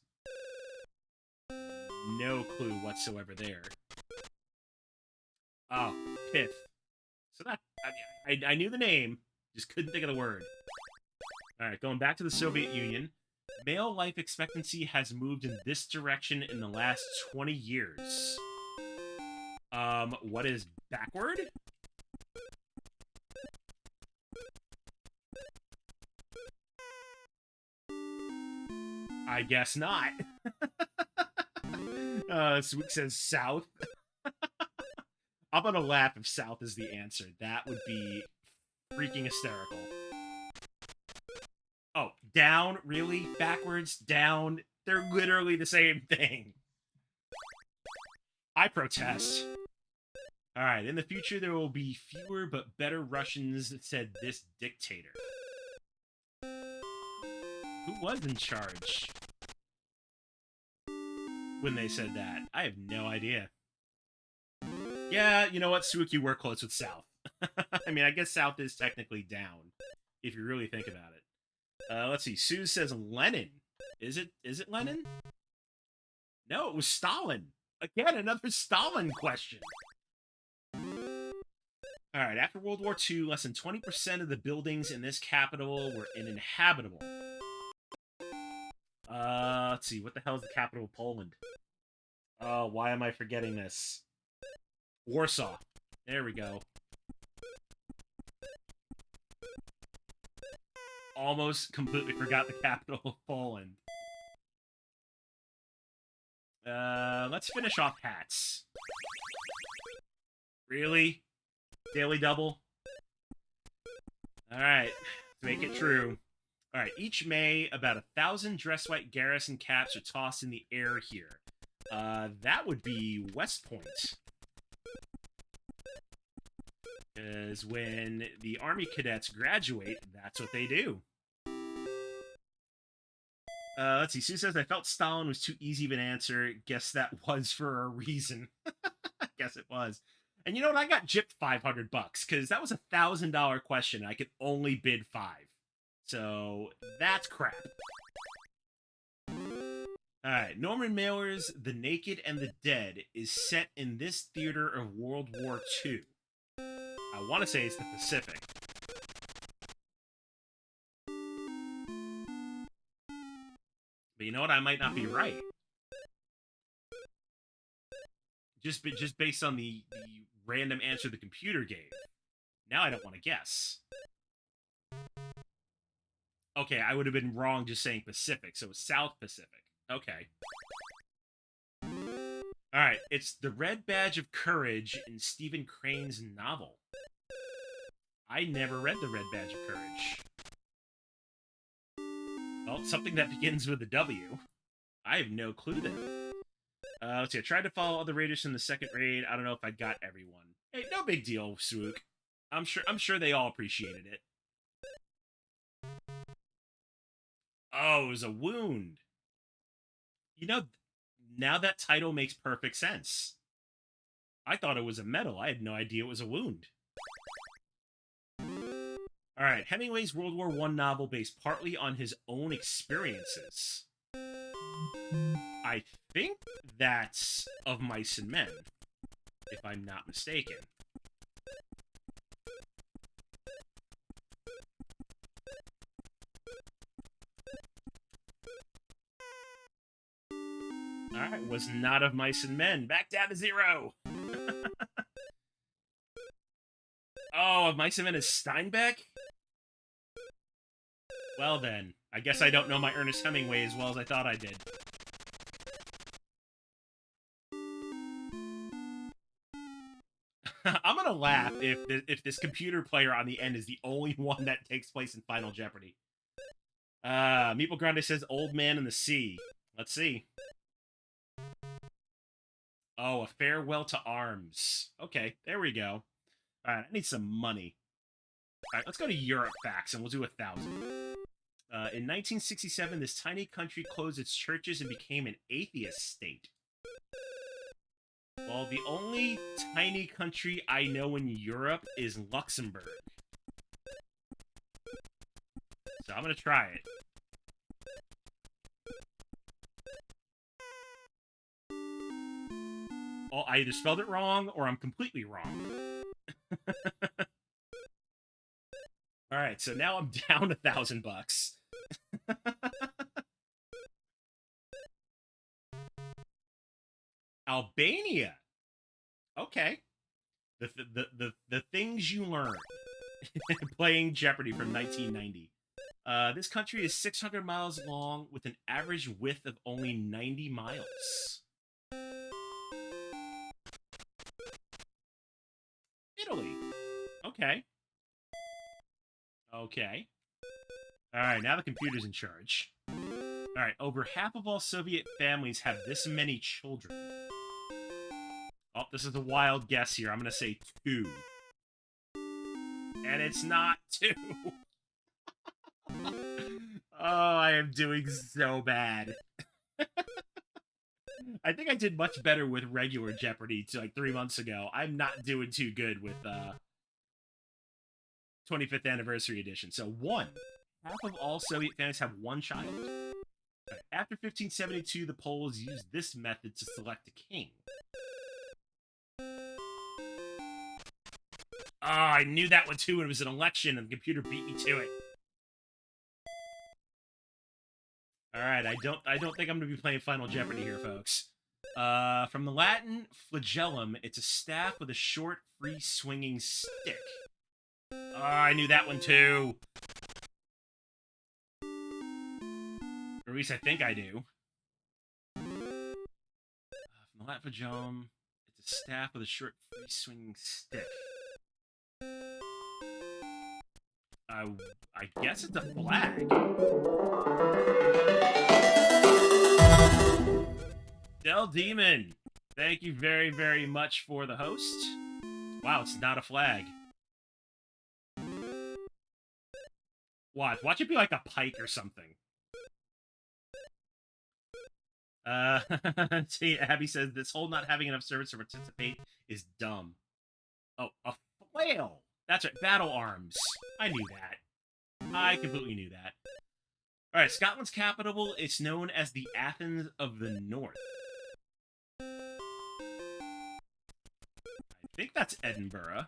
No clue whatsoever there. Oh, pith. So that, I knew the name, just couldn't think of the word. Alright, going back to the Soviet Union. Male life expectancy has moved in this direction in the last 20 years. What is backward? I guess not. Swook says south. I'm gonna laugh if south is the answer. That would be freaking hysterical. Oh, down? Really? Backwards? Down? They're literally the same thing. I protest. Alright, in the future there will be fewer but better Russians, said this dictator. Who was in charge when they said that? I have no idea. Yeah, you know what, Swook, you were close with South. I mean, I guess South is technically down, if you really think about it. Let's see, Sue says Lenin. Is it Lenin? No, it was Stalin. Again, another Stalin question. Alright, after World War II, less than 20% of the buildings in this capital were uninhabitable. Let's see, what the hell is the capital of Poland? Oh, why am I forgetting this? Warsaw. There we go. Almost completely forgot the capital of Poland. Let's finish off hats. Really? Daily double? Alright, to make it true. Alright, each May, about 1,000 dress white garrison caps are tossed in the air here. That would be West Point. Because when the Army cadets graduate, that's what they do. Let's see, Sue says, I felt Stalin was too easy of an answer. Guess that was for a reason. I guess it was. And you know what? I got gypped $500 because that was a $1,000 question. I could only bid 5. So that's crap. Alright, Norman Mailer's The Naked and the Dead is set in this theater of World War II. I want to say it's the Pacific. But you know what? I might not be right. Just based on the random answer the computer gave. Now I don't want to guess. Okay, I would have been wrong just saying Pacific, so it's South Pacific. Okay. Alright, it's the Red Badge of Courage in Stephen Crane's novel. I never read the Red Badge of Courage. Well, something that begins with a W. I have no clue then. Let's see, I tried to follow all the raiders from the second raid. I don't know if I got everyone. Hey, no big deal, Swook. I'm sure they all appreciated it. Oh, it was a wound. You know, now that title makes perfect sense. I thought it was a medal. I had no idea it was a wound. All right, Hemingway's World War I novel based partly on his own experiences. I think that's Of Mice and Men, if I'm not mistaken. Alright, was not Of Mice and Men. Back down to 0! Oh, Of Mice and Men is Steinbeck? Well then, I guess I don't know my Ernest Hemingway as well as I thought I did. I'm gonna laugh if this computer player on the end is the only one that takes place in Final Jeopardy. Meeple Grande says Old Man in the Sea. Let's see. Oh, A Farewell to Arms. Okay, there we go. Alright, I need some money. Alright, let's go to Europe facts, and we'll do 1,000. In 1967, this tiny country closed its churches and became an atheist state. Well, the only tiny country I know in Europe is Luxembourg. So I'm gonna try it. Oh, I either spelled it wrong or I'm completely wrong. Alright, so now I'm down $1,000. Albania. Okay. The things you learn playing Jeopardy from 1990. This country is 600 miles long with an average width of only 90 miles. Italy. Okay. Okay. Alright, now the computer's in charge. Alright, over half of all Soviet families have this many children. Oh, this is a wild guess here. I'm gonna say 2. And it's not 2. Oh, I am doing so bad. I think I did much better with regular Jeopardy like 3 months ago. I'm not doing too good with 25th Anniversary Edition. So 1. Half of all Soviet families have 1 child. After 1572, the Poles used this method to select a king. Oh, I knew that one too when it was an election and the computer beat me to it. Alright, I don't think I'm gonna be playing Final Jeopardy here, folks. From the Latin, flagellum, it's a staff with a short, free-swinging stick. Oh, I knew that one too. Or at least I think I do. From the Latin flagellum, it's a staff with a short, free-swinging stick. I guess it's a flag. Del Demon, thank you very, very much for the host. Wow, it's not a flag. Watch it be like a pike or something. See, Abby says, this whole not having enough servants to participate is dumb. Oh, a flail! That's right, battle arms. I knew that. I completely knew that. Alright, Scotland's capital is known as the Athens of the North. I think that's Edinburgh.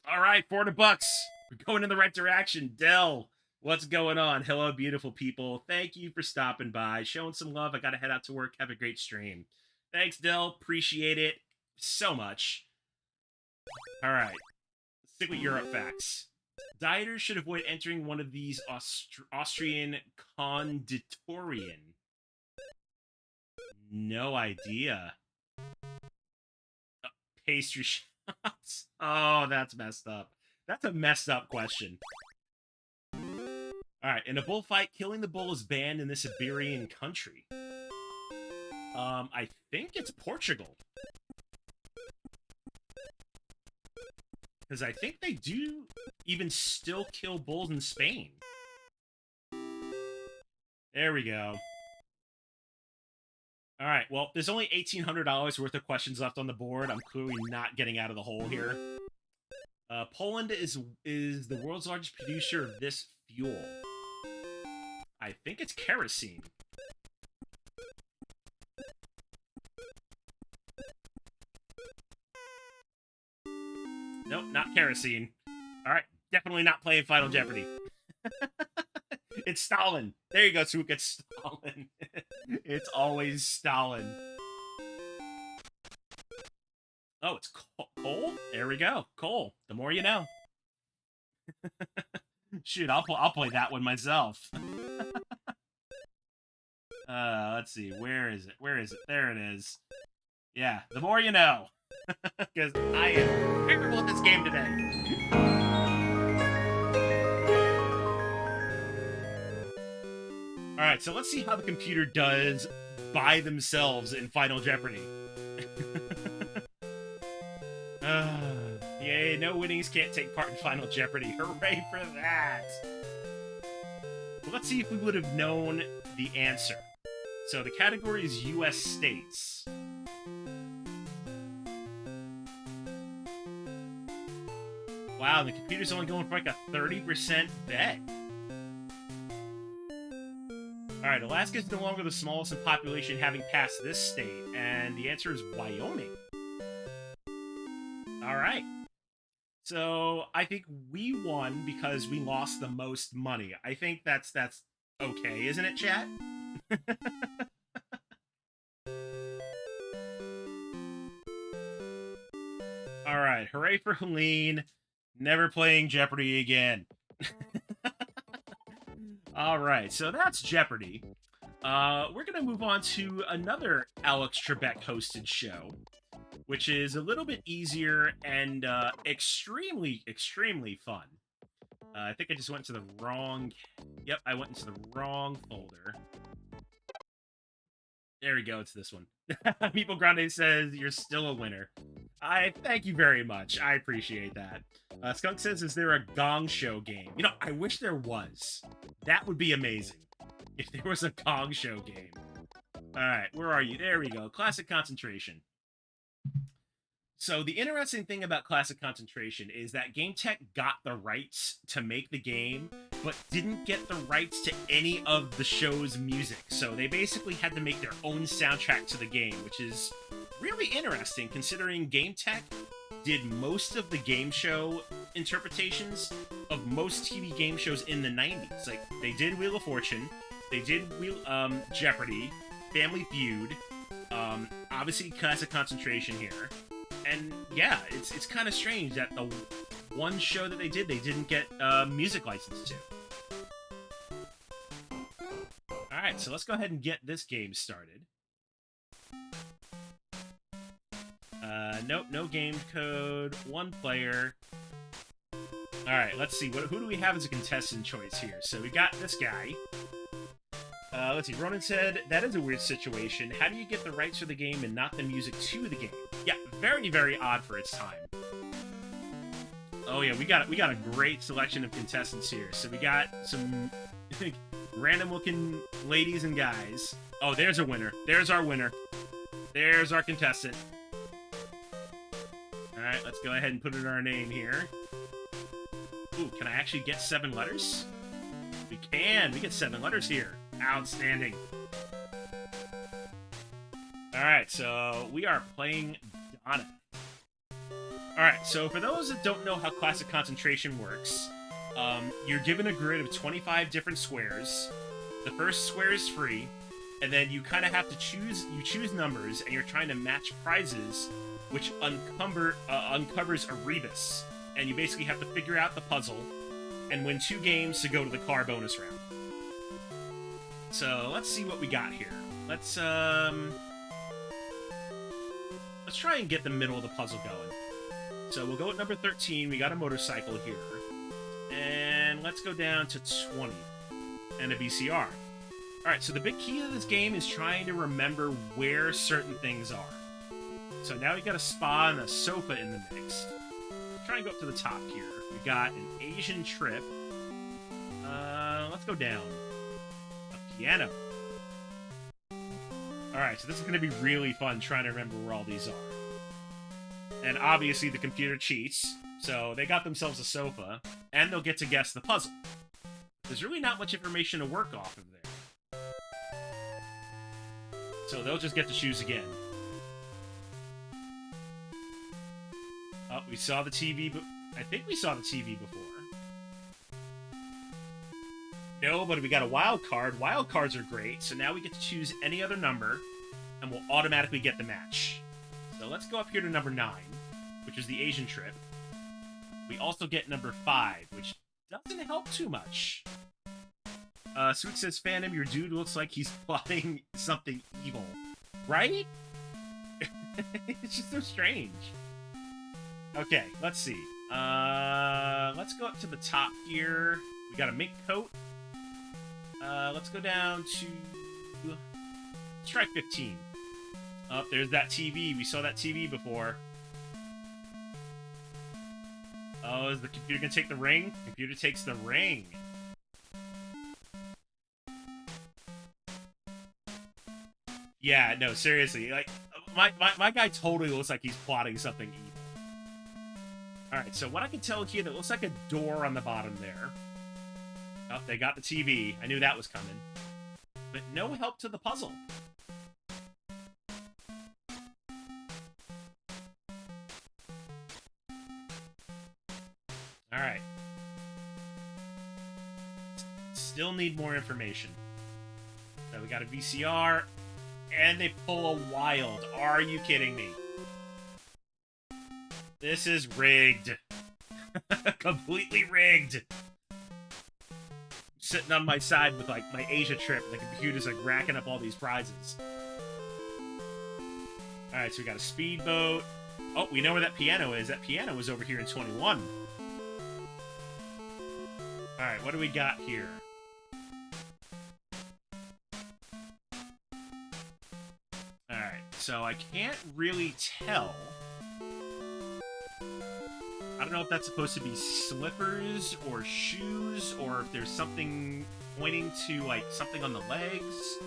Alright, $400. We're going in the right direction. Dell, what's going on? Hello, beautiful people. Thank you for stopping by, showing some love. I gotta head out to work. Have a great stream. Thanks, Dell. Appreciate it so much. Alright. Stick with Europe facts. Dieters should avoid entering one of these Austrian konditorien. No idea. Pastry shops. Oh, that's messed up. That's a messed up question. Alright, in a bullfight, killing the bull is banned in this Iberian country. I think it's Portugal. Because I think they do even still kill bulls in Spain. There we go. All right, well, there's only $1,800 worth of questions left on the board. I'm clearly not getting out of the hole here. Poland is the world's largest producer of this fuel. I think it's kerosene. Nope, not kerosene. All right, definitely not playing Final Jeopardy. It's Stalin. There you go, Swook. It's Stalin. It's always Stalin. Oh, it's coal? There we go. Coal. The more you know. Shoot, I'll play that one myself. Let's see. Where is it? Where is it? There it is. Yeah, the more you know. Because I am terrible at this game today. Alright, so let's see how the computer does by themselves in Final Jeopardy. Yay, no winnings can't take part in Final Jeopardy. Hooray for that! Well, let's see if we would have known the answer. So the category is U.S. states. Wow, the computer's only going for like a 30% bet. Alright, Alaska is no longer the smallest in population, having passed this state, and the answer is Wyoming. Alright. So, I think we won because we lost the most money. I think that's okay, isn't it, chat? Alright, hooray for Helene. Never playing Jeopardy again. Alright, so that's Jeopardy. We're going to move on to another Alex Trebek hosted show, which is a little bit easier and extremely, extremely fun. I think I just went to the wrong... Yep, I went into the wrong folder. There we go, it's this one. Meeple Grande says, you're still a winner. I thank you very much. I appreciate that. Skunk says, is there a Gong Show game? You know, I wish there was. That would be amazing. If there was a Gong Show game. Alright, where are you? There we go. Classic Concentration. So the interesting thing about Classic Concentration is that GameTech got the rights to make the game, but didn't get the rights to any of the show's music. So they basically had to make their own soundtrack to the game, which is really interesting considering GameTech did most of the game show interpretations of most TV game shows in the 90s. Like, they did Wheel of Fortune, they did Jeopardy, Family Feud, obviously Classic Concentration here. And yeah, it's kind of strange that the one show that they didn't get music license to. Alright, so let's go ahead and get this game started. Nope, no game code, one player. Alright, let's see, who do we have as a contestant choice here? So we got this guy. Let's see, Ronan said, that is a weird situation. How do you get the rights for the game and not the music to the game? Yeah, very, very odd for its time. Oh yeah, we got a great selection of contestants here. So we got some random-looking ladies and guys. Oh, there's a winner. There's our winner. There's our contestant. Alright, let's go ahead and put in our name here. Ooh, can I actually get 7 letters? We can! We get 7 letters here. Outstanding. Alright, so we are playing Donna. Alright, so for those that don't know how Classic Concentration works, you're given a grid of 25 different squares. The first square is free, and then you kind of have to choose numbers, and you're trying to match prizes, which uncovers a rebus. And you basically have to figure out the puzzle, and win 2 games to go to the car bonus round. So, let's see what we got here. Let's try and get the middle of the puzzle going. So, we'll go at number 13. We got a motorcycle here. And let's go down to 20. And a VCR. Alright, so the big key to this game is trying to remember where certain things are. So now we got a spa and a sofa in the mix. Try and go up to the top here. We got an Asian trip. Let's go down. A piano. Alright, so this is going to be really fun trying to remember where all these are. And obviously the computer cheats, so they got themselves a sofa, and they'll get to guess the puzzle. There's really not much information to work off of there. So they'll just get to choose again. Oh, we saw the TV, but I think we saw the TV before. No, but we got a wild card. Wild cards are great, so now we get to choose any other number, and we'll automatically get the match. So let's go up here to number 9, which is the Asian trip. We also get number 5, which doesn't help too much. Sweet says, Phantom, your dude looks like he's plotting something evil. Right? It's just so strange. Okay, let's see. Let's go up to the top here. We got a mink coat. Let's go down to... Let's try 15. Oh, there's that TV. We saw that TV before. Oh, is the computer gonna take the ring? Computer takes the ring. Yeah, no, seriously. Like, my guy totally looks like he's plotting something evil. Alright, so what I can tell here, that looks like a door on the bottom there. Oh, they got the TV. I knew that was coming. But no help to the puzzle. Alright. Still need more information. So we got a VCR, and they pull a wild. Are you kidding me? This is rigged. Completely rigged. Sitting on my side with, like, my Asia trip, and the computer's, like, racking up all these prizes. Alright, so we got a speedboat. Oh, we know where that piano is. That piano is over here in 21. Alright, what do we got here? Alright, so I can't really tell. I don't know if that's supposed to be slippers or shoes, or if there's something pointing to, like, something on the legs.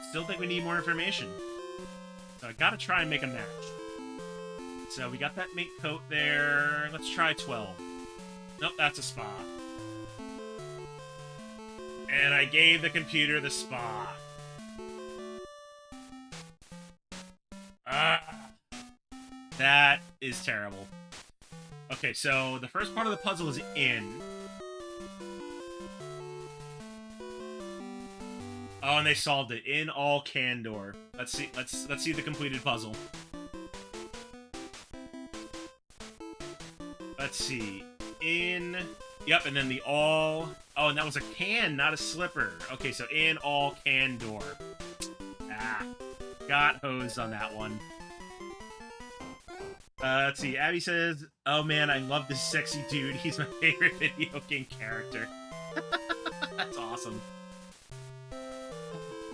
Still think we need more information. So I gotta try and make a match. So we got that mink coat there. Let's try 12. Nope, that's a spa. And I gave the computer the spa. That is terrible. Okay, so the first part of the puzzle is in. Oh, and they solved it. In all candor. Let's see. Let's see the completed puzzle. Let's see. In. Yep, and then the all. Oh, and that was a can, not a slipper. Okay, so in all candor. Ah, got hosed on that one. Let's see. Abby says, "Oh man, I love this sexy dude. He's my favorite video game character." That's awesome.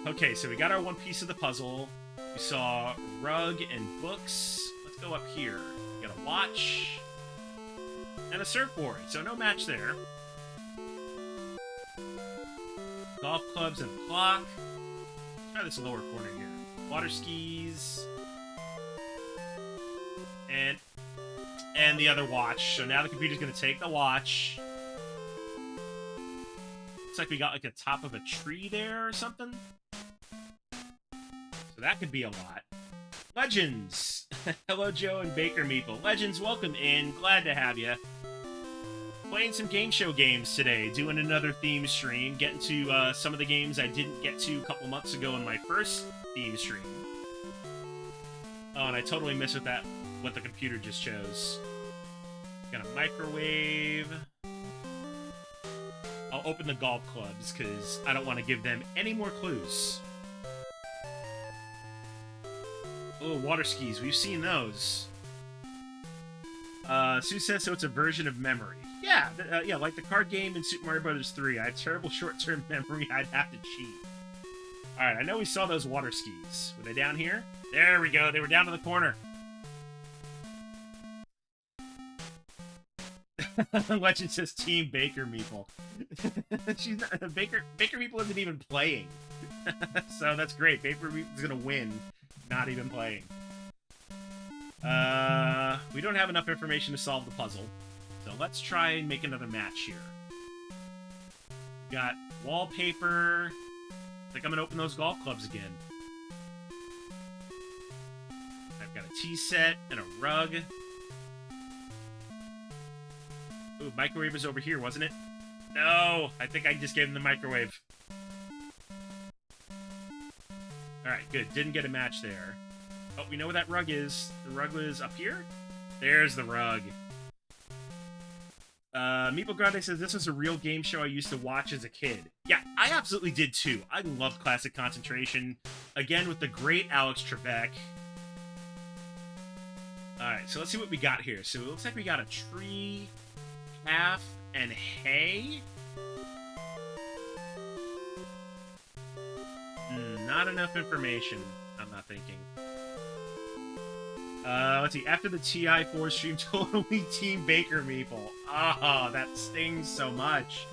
Okay, so we got our one piece of the puzzle. We saw rug and books. Let's go up here. We got a watch and a surfboard, so no match there. Golf clubs and a clock. Let's try this lower corner here. Water skis. And the other watch. So now the computer's going to take the watch. Looks like we got like a top of a tree there or something. So that could be a lot. Legends! Hello, Joe and Baker Meeple. Legends, welcome in. Glad to have you. Playing some game show games today. Doing another theme stream. Getting to some of the games I didn't get to a couple months ago in my first theme stream. Oh, and I totally missed what the computer just chose. Got a microwave. I'll open the golf clubs, because I don't want to give them any more clues. Oh, water skis. We've seen those. Sue says, so it's a version of memory. Yeah, yeah, like the card game in Super Mario Bros. 3. I have terrible short-term memory. I'd have to cheat. Alright, I know we saw those water skis. Were they down here? There we go. They were down in the corner. Legend says Team Baker Meeple. She's not, Baker Meeple isn't even playing. So that's great. Paper Meeple's gonna win, not even playing. We don't have enough information to solve the puzzle. So let's try and make another match here. We got wallpaper. I think I'm gonna open those golf clubs again. I've got a tea set and a rug. Ooh, microwave was over here, wasn't it? No! I think I just gave him the microwave. Alright, good. Didn't get a match there. Oh, we know where that rug is. The rug was up here? There's the rug. Meeple Grande says, this was a real game show I used to watch as a kid. Yeah, I absolutely did too. I loved Classic Concentration. Again, with the great Alex Trebek. Alright, so let's see what we got here. So it looks like we got a tree, half, and hay. Not enough information, I'm not thinking. Let's see. After the TI4 stream, totally Team Baker Meeple. Oh, that stings so much.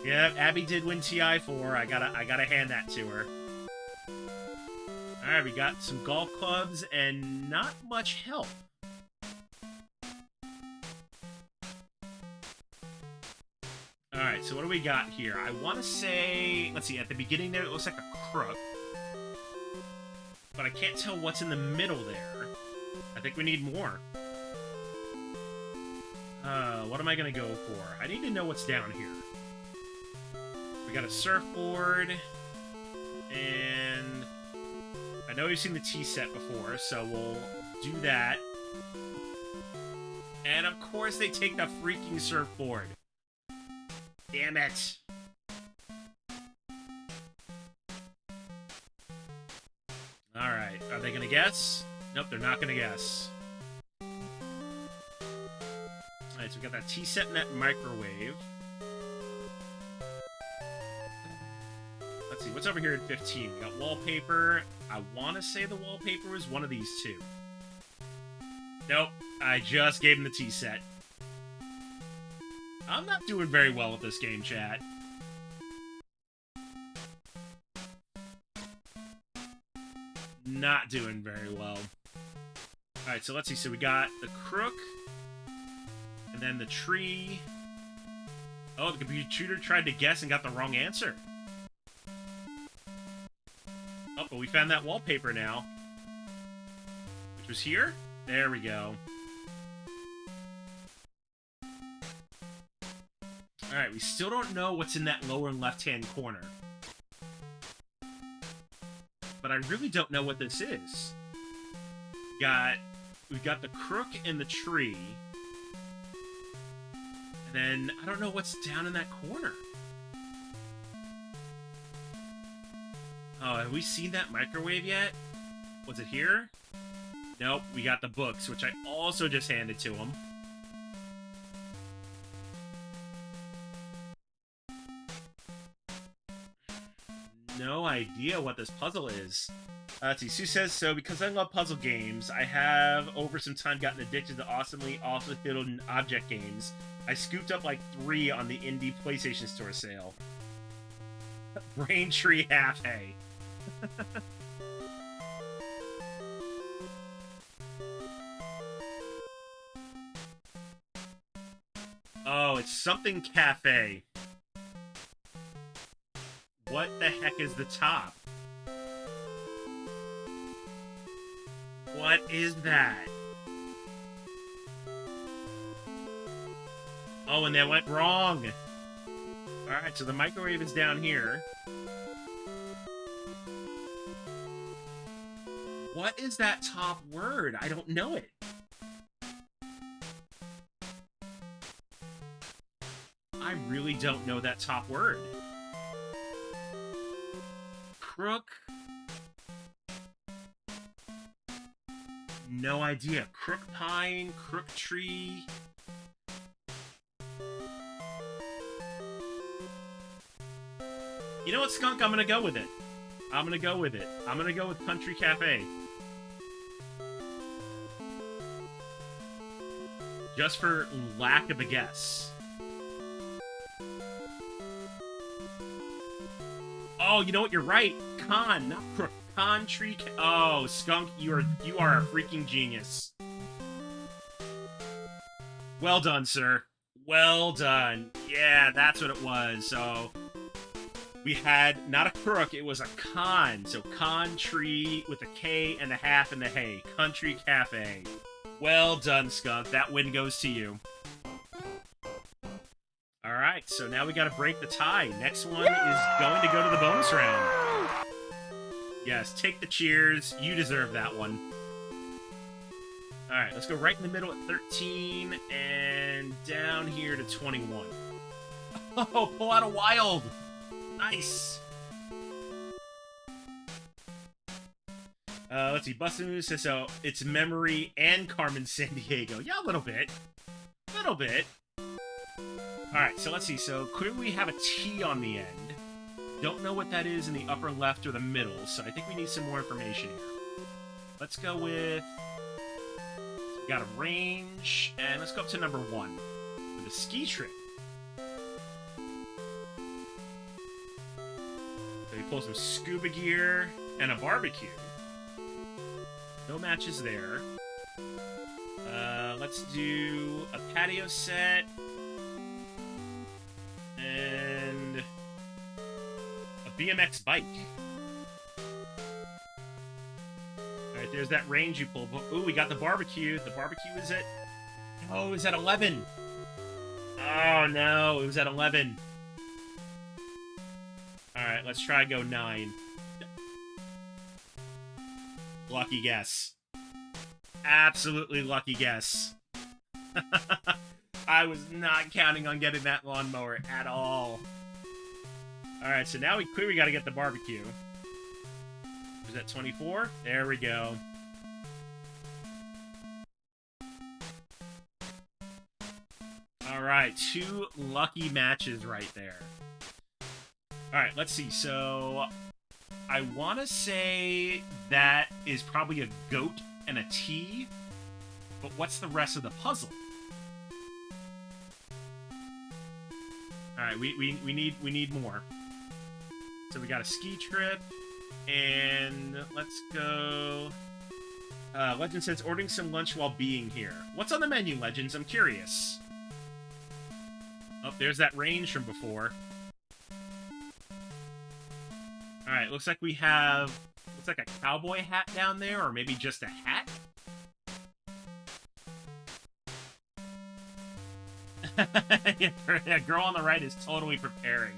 Yep, Abby did win TI4. I gotta hand that to her. Alright, we got some golf clubs and not much help. Alright, so what do we got here? I want to say... Let's see, at the beginning there, it looks like a crook. But I can't tell what's in the middle there. I think we need more. What am I going to go for? I need to know what's down here. We got a surfboard. And... I know we've seen the tea set before, so we'll do that. And of course they take the freaking surfboard. Damn it. Alright, are they gonna guess? Nope, they're not gonna guess. Alright, so we got that tea set and that microwave. Let's see, what's over here at 15? We got wallpaper. I want to say the wallpaper was one of these two. Nope, I just gave him the tea set. I'm not doing very well with this game, chat. Not doing very well. Alright, so let's see. So we got the crook. And then the tree. Oh, the computer tried to guess and got the wrong answer. Oh, but we found that wallpaper now. Which was here? There we go. Alright, we still don't know what's in that lower left-hand corner. But I really don't know what this is. We've got the crook and the tree. And then, I don't know what's down in that corner. Oh, have we seen that microwave yet? Was it here? Nope, we got the books, which I also just handed to him. No idea what this puzzle is. Let's see, Sue says, so because I love puzzle games, I have over some time gotten addicted to awesomely also hidden object games. I scooped up like 3 on the indie PlayStation Store sale. Braintree half hay. Oh, it's something cafe. What the heck is the top? What is that? Oh, and that went wrong. Alright, so the microwave is down here. What is that top word? I don't know it. I really don't know that top word. Crook? No idea. Crook pine, crook tree. You know what, Skunk? I'm gonna go with it. I'm gonna go with it. I'm gonna go with Country Cafe. Just for lack of a guess. Oh, you know what? You're right. Con, not Crook. Con Tree. Oh, Skunk, you are a freaking genius. Well done, sir. Well done. Yeah, that's what it was. So we had not a crook, it was a con. So Con Tree with a K and a half in the hay. Country Cafe. Well done, Skunk. That win goes to you. All right, so now we got to break the tie. Next one is going to go to the bonus round. Yes, take the cheers. You deserve that one. All right, let's go right in the middle at 13 and down here to 21. Oh, pull out a wild. Nice. Let's see. Bustin' says so. It's Memory and Carmen Sandiego. Yeah, a little bit. A little bit. All right, so let's see. So clearly we have a T on the end. Don't know what that is in the upper left or the middle, so I think we need some more information here. Let's go with... We got a range, and let's go up to number 1 with a ski trip. So we pull some scuba gear and a barbecue. No matches there. Let's do a patio set and a BMX bike. Alright, there's that range you pulled. Ooh, we got the barbecue. The barbecue is at... Oh, it was at 11. Oh, no. It was at 11. Alright, let's try go 9. Lucky guess. Absolutely lucky guess. I was not counting on getting that lawnmower at all. Alright, so now we clearly got to get the barbecue. Was that 24? There we go. Alright, 2 lucky matches right there. Alright, let's see. So, I want to say that is probably a goat and a T, but what's the rest of the puzzle? Alright, we need more. So we got a ski trip, and let's go... Legend says, ordering some lunch while being here. What's on the menu, Legends? I'm curious. Oh, there's that range from before. Alright, looks like we have... Looks like a cowboy hat down there, or maybe just a hat? Yeah, girl on the right is totally preparing.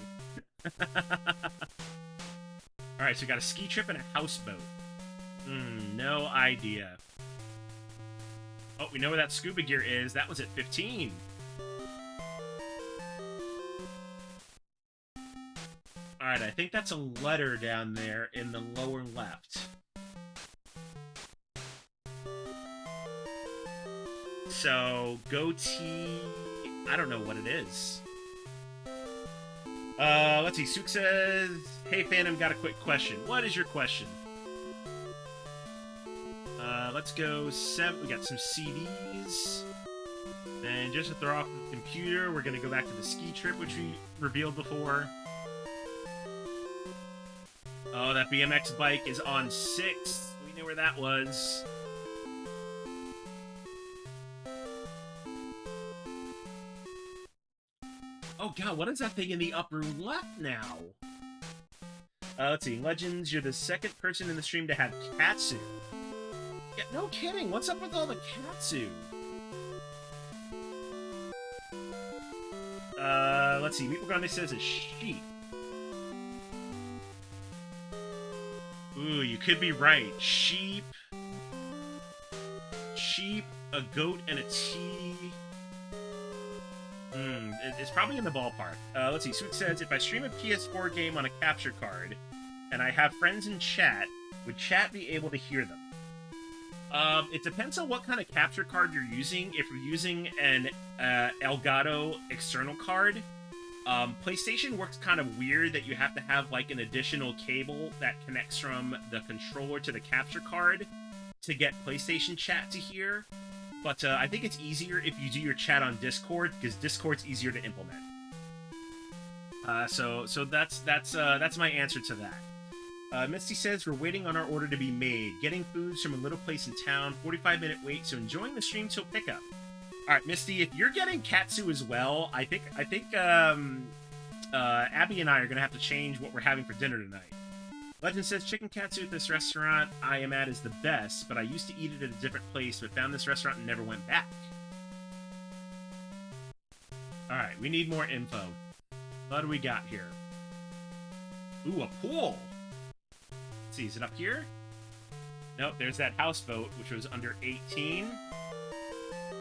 Alright, so we got a ski trip and a houseboat. No idea. Oh, we know where that scuba gear is. That was at 15. Alright, I think that's a letter down there in the lower left. So, goatee... I don't know what it is. Let's see. Sook says, hey, Phantom, got a quick question. What is your question? Let's go 7. We got some CDs. Then just to throw off the computer, we're going to go back to the ski trip, which we revealed before. Oh, that BMX bike is on 6. We knew where that was. Oh god, what is that thing in the upper left now? Let's see. Legends, you're the second person in the stream to have Katsu. Yeah, no kidding. What's up with all the Katsu? Let's see. Meatball Grande says a sheep. Ooh, you could be right. Sheep, a goat, and a T. It's probably in the ballpark. Let's see. Sweet says, if I stream a PS4 game on a capture card, and I have friends in chat, would chat be able to hear them? It depends on what kind of capture card you're using. If you're using an Elgato external card, PlayStation works kind of weird that you have to have like an additional cable that connects from the controller to the capture card to get PlayStation chat to hear. But I think it's easier if you do your chat on Discord, because Discord's easier to implement. So that's my answer to that. Misty says we're waiting on our order to be made. Getting foods from a little place in town. 45-minute wait. So enjoying the stream till pickup. All right, Misty, if you're getting katsu as well, I think Abby and I are gonna have to change what we're having for dinner tonight. Legend says chicken katsu at this restaurant I am at is the best, but I used to eat it at a different place, but found this restaurant and never went back. All right, we need more info. What do we got here? Ooh, a pool. Let's see, is it up here? Nope, there's that houseboat, which was under 18.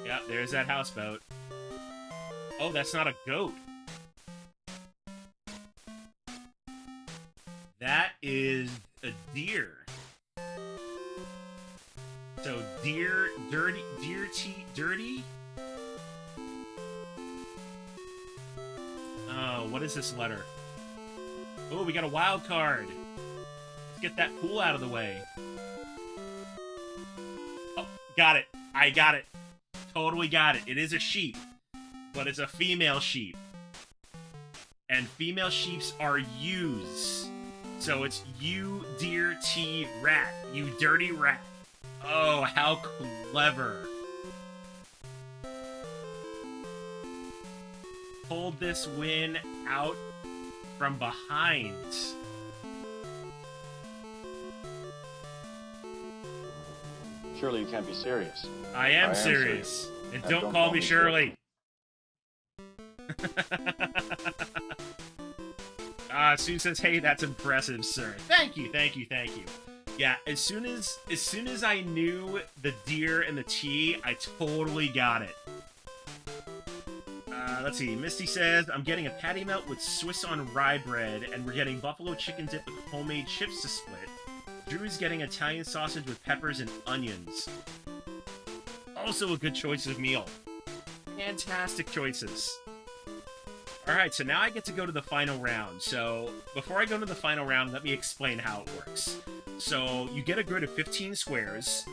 Yep, there's that houseboat. Oh, that's not a goat. That is a deer. So, deer, dirty? Oh, what is this letter? Oh, we got a wild card. Let's get that pool out of the way. Oh, got it. I got it. Totally got it. It is a sheep, but it's a female sheep. And female sheeps are ewes. So it's you, deer, T, rat. You dirty rat. Oh, how clever. Pulled this win out from behind. Surely you can't be serious. I am serious. And don't call me Shirley. Sue says, "Hey, that's impressive, sir." Thank you. Yeah, as soon as I knew the deer and the T, I totally got it. Let's see. Misty says, "I'm getting a patty melt with Swiss on rye bread, and we're getting buffalo chicken dip with homemade chips to split. Drew is getting Italian sausage with peppers and onions." Also a good choice of meal. Fantastic choices. Alright, so now I get to go to the final round. So, before I go to the final round, let me explain how it works. So, you get a grid of 15 squares.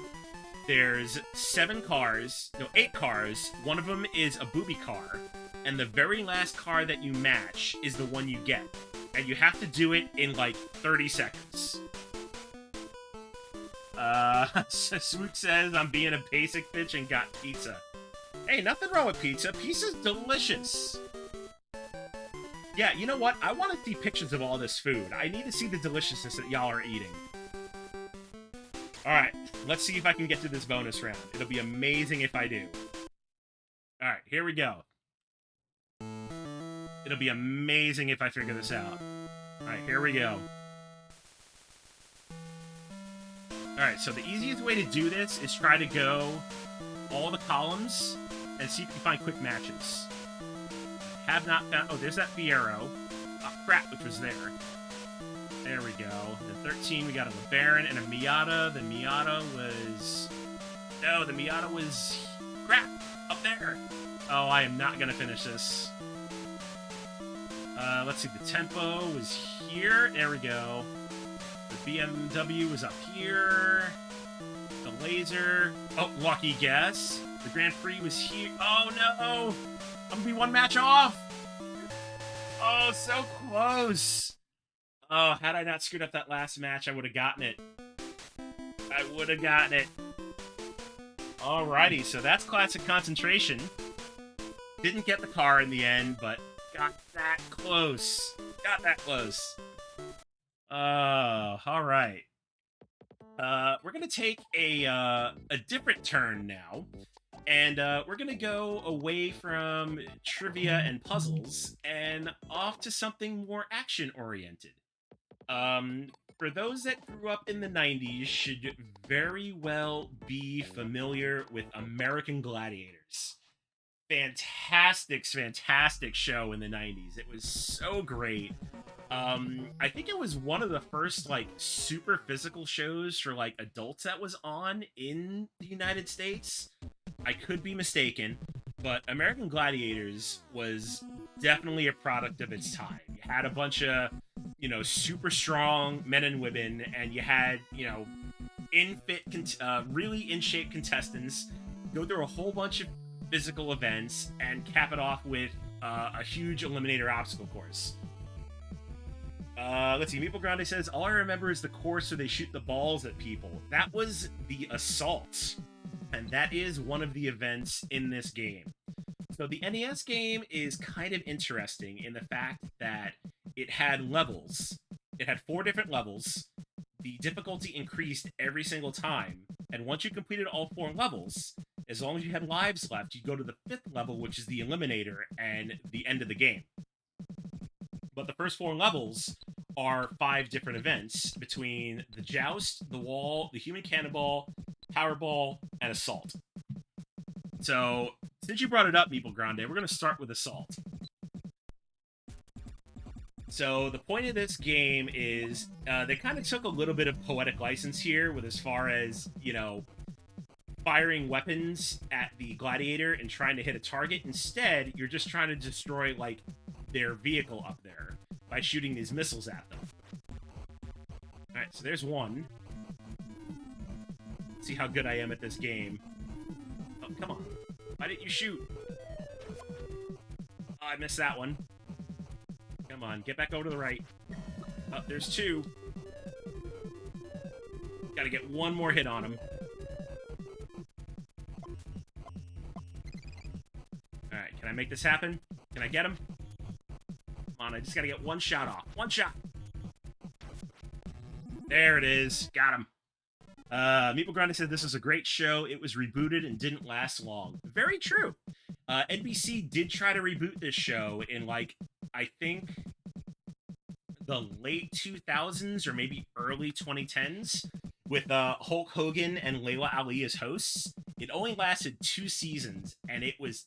There's 8 cars. One of them is a booby car. And the very last car that you match is the one you get. And you have to do it in, like, 30 seconds. Swoop says, "I'm being a basic bitch and got pizza." Hey, nothing wrong with pizza. Pizza's delicious. Yeah, you know what? I want to see pictures of all this food. I need to see the deliciousness that y'all are eating. Alright, let's see if I can get to this bonus round. It'll be amazing if I do. Alright, here we go. It'll be amazing if I figure this out. Alright, here we go. Alright, so the easiest way to do this is try to go all the columns and see if you can find quick matches. Have not found... Oh, there's that Fiero. Oh, crap, which was there. There we go. The 13, we got a LeBaron and a Miata. The Miata was... No, the Miata was... Crap! Up there! Oh, I am not gonna finish this. Let's see, the Tempo was here. There we go. The BMW was up here. The Laser... Oh, lucky guess. The Grand Prix was here. Oh, no! I'm gonna be one match off! Oh, so close! Oh, had I not screwed up that last match, I would have gotten it. I would have gotten it. Alrighty, so that's Classic Concentration. Didn't get the car in the end, but got that close. Got that close. Alright. We're gonna take a different turn now. And we're going to go away from trivia and puzzles and off to something more action-oriented. For those that grew up in the 90s should very well be familiar with American Gladiators. Fantastic show in the 90s. It was so great. I think it was one of the first, like, super physical shows for, like, adults that was on in the United States. I could be mistaken, but American Gladiators was definitely a product of its time. You had a bunch of, super strong men and women, and you had, really in-shape contestants go through a whole bunch of physical events and cap it off with a huge eliminator obstacle course. Let's see. Meeple Grande says, all I remember is the course where they shoot the balls at people. That was the assault. And that is one of the events in this game. So the NES game is kind of interesting in the fact that it had levels. It had 4 different levels. The difficulty increased every single time. And once you completed all 4 levels, as long as you had lives left, you go to the 5th level, which is the Eliminator, and the end of the game. But the first 4 levels are 5 different events between the Joust, the Wall, the Human Cannonball, Powerball, and Assault. So, since you brought it up, Meeple Grande, we're going to start with Assault. So, the point of this game is they kind of took a little bit of poetic license here with as far as, you know, firing weapons at the gladiator and trying to hit a target. Instead, you're just trying to destroy, like, their vehicle up there by shooting these missiles at them. Alright, so there's one. Let's see how good I am at this game. Oh, come on. Why didn't you shoot? Oh, I missed that one. Come on, get back over to the right. Oh, there's 2. Gotta get one more hit on him. Alright, can I make this happen? Can I get him? Come on, I just gotta get one shot off. One shot! There it is. Got him. Meeple Grande said this was a great show. It was rebooted and didn't last long. Very true. NBC did try to reboot this show in, like, I think the late 2000s or maybe early 2010s with Hulk Hogan and Layla Ali as hosts. It only lasted 2 seasons, and it was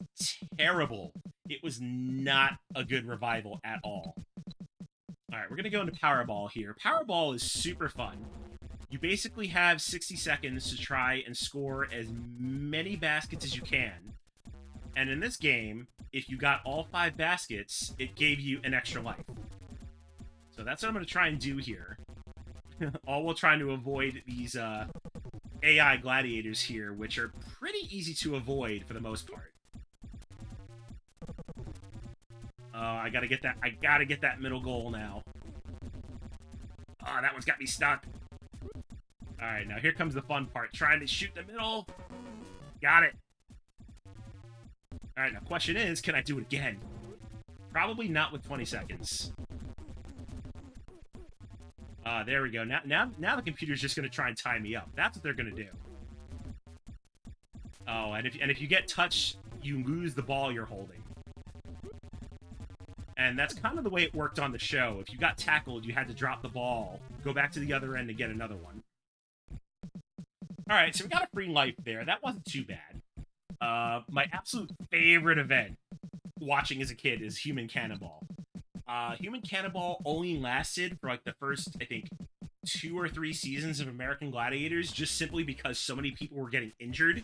terrible. It was not a good revival at all. All right, we're going to go into Powerball here. Powerball is super fun. You basically have 60 seconds to try and score as many baskets as you can. And in this game, if you got all 5 baskets, it gave you an extra life. So that's what I'm going to try and do here. All while trying to avoid these AI gladiators here, which are pretty easy to avoid for the most part. I gotta get that middle goal now. Oh, that one's got me stuck. Alright, now here comes the fun part. Trying to shoot the middle. Got it. Alright, now question is, can I do it again? Probably not with 20 seconds. There we go. Now the computer's just gonna try and tie me up. That's what they're gonna do. Oh, and if you get touched, you lose the ball you're holding. And that's kind of the way it worked on the show. If you got tackled, you had to drop the ball, go back to the other end and get another one. Alright, so we got a free life there. That wasn't too bad. My absolute favorite event watching as a kid is Human Cannonball. Human Cannonball only lasted for like the first, I think, 2 or 3 seasons of American Gladiators, just simply because so many people were getting injured.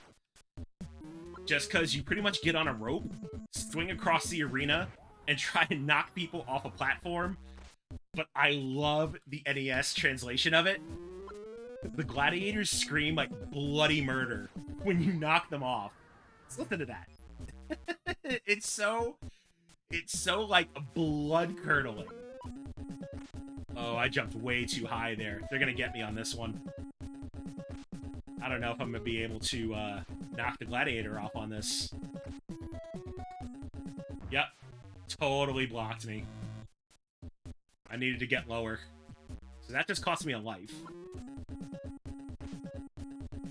Just because you pretty much get on a rope, swing across the arena, and try and knock people off a platform. But I love the NES translation of it. The gladiators scream like bloody murder when you knock them off. Let's listen to that. It's so like blood curdling. Oh, I jumped way too high there. They're gonna get me on this one. I don't know if I'm gonna be able to knock the gladiator off on this. Yep. Totally blocked me. I needed to get lower. So that just cost me a life.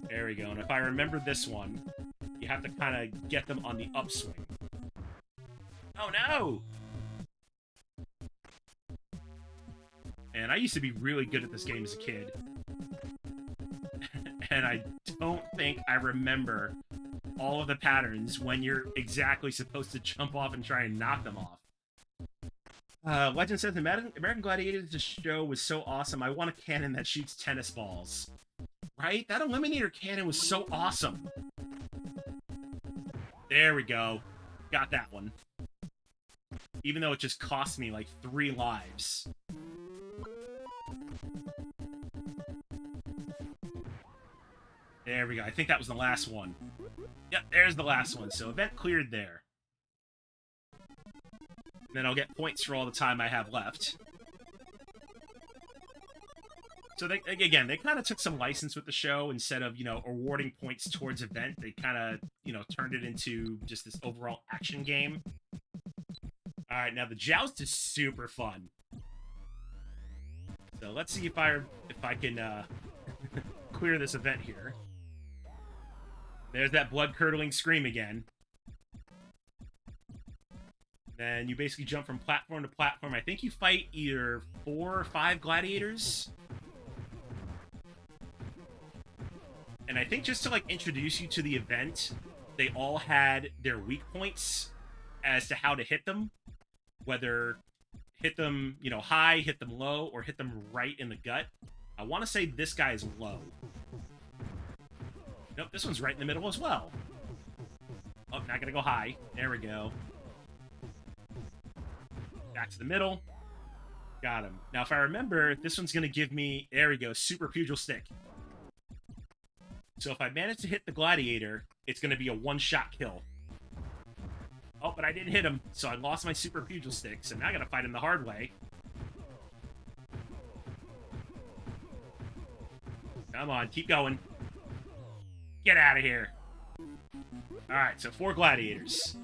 There we go. And if I remember this one, you have to kind of get them on the upswing. Oh no! And I used to be really good at this game as a kid. And I don't think I remember all of the patterns when you're exactly supposed to jump off and try and knock them off. Legend says, American Gladiators show was so awesome. I want a cannon that shoots tennis balls. Right? That Eliminator cannon was so awesome. There we go. Got that one. Even though it just cost me like 3 lives. There we go. I think that was the last one. Yep, there's the last one. So event cleared there. And then I'll get points for all the time I have left. So they kind of took some license with the show. Instead of, awarding points towards event, they kind of, turned it into just this overall action game. All right, now the joust is super fun. So let's see if I can clear this event here. There's that blood-curdling scream again. Then you basically jump from platform to platform. I think you fight either 4 or 5 gladiators. And I think just to, introduce you to the event, they all had their weak points as to how to hit them. Whether hit them, high, hit them low, or hit them right in the gut. I want to say this guy is low. Nope, this one's right in the middle as well. Oh, not gonna go high. There we go. Back to the middle. Got him. Now, if I remember, this one's gonna give me... There we go, Super Pugil Stick. So if I manage to hit the gladiator, it's gonna be a one-shot kill. Oh, but I didn't hit him, so I lost my Super Pugil Stick, so now I gotta fight him the hard way. Come on, keep going. Get out of here. Alright, so 4 gladiators.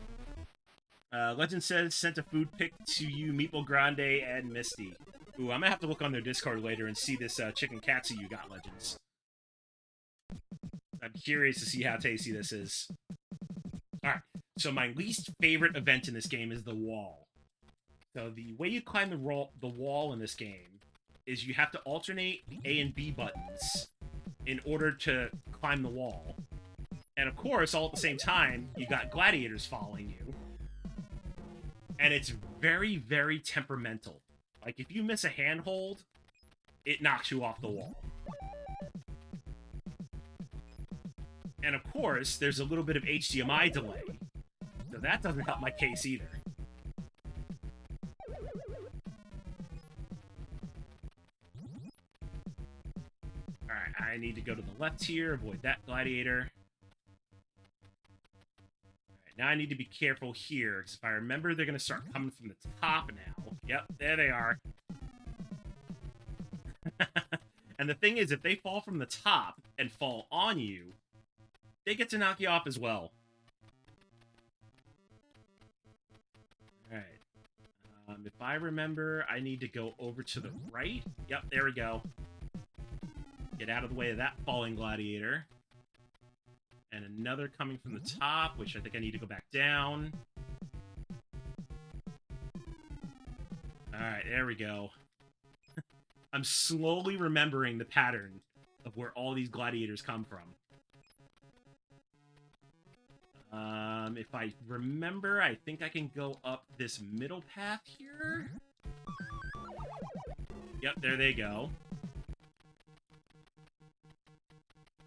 Legend says, sent a food pic to you, Meeple Grande and Misty. Ooh, I'm gonna have to look on their Discord later and see this chicken katsu you got, Legends. I'm curious to see how tasty this is. Alright, so my least favorite event in this game is the wall. So the way you climb the wall in this game is you have to alternate the A and B buttons in order to climb the wall. And of course, all at the same time, you got gladiators following you. And it's very, very temperamental. Like, if you miss a handhold, it knocks you off the wall. And of course, there's a little bit of HDMI delay. So that doesn't help my case either. Alright, I need to go to the left here, avoid that gladiator. Alright, now I need to be careful here, because if I remember, they're going to start coming from the top now. Yep, there they are. And the thing is, if they fall from the top and fall on you, they get to knock you off as well. Alright. If I remember, I need to go over to the right. Yep, there we go. Get out of the way of that falling gladiator. And another coming from the top, which I think I need to go back down. Alright, there we go. I'm slowly remembering the pattern of where all these gladiators come from. If I remember, I think I can go up this middle path here. Yep, there they go.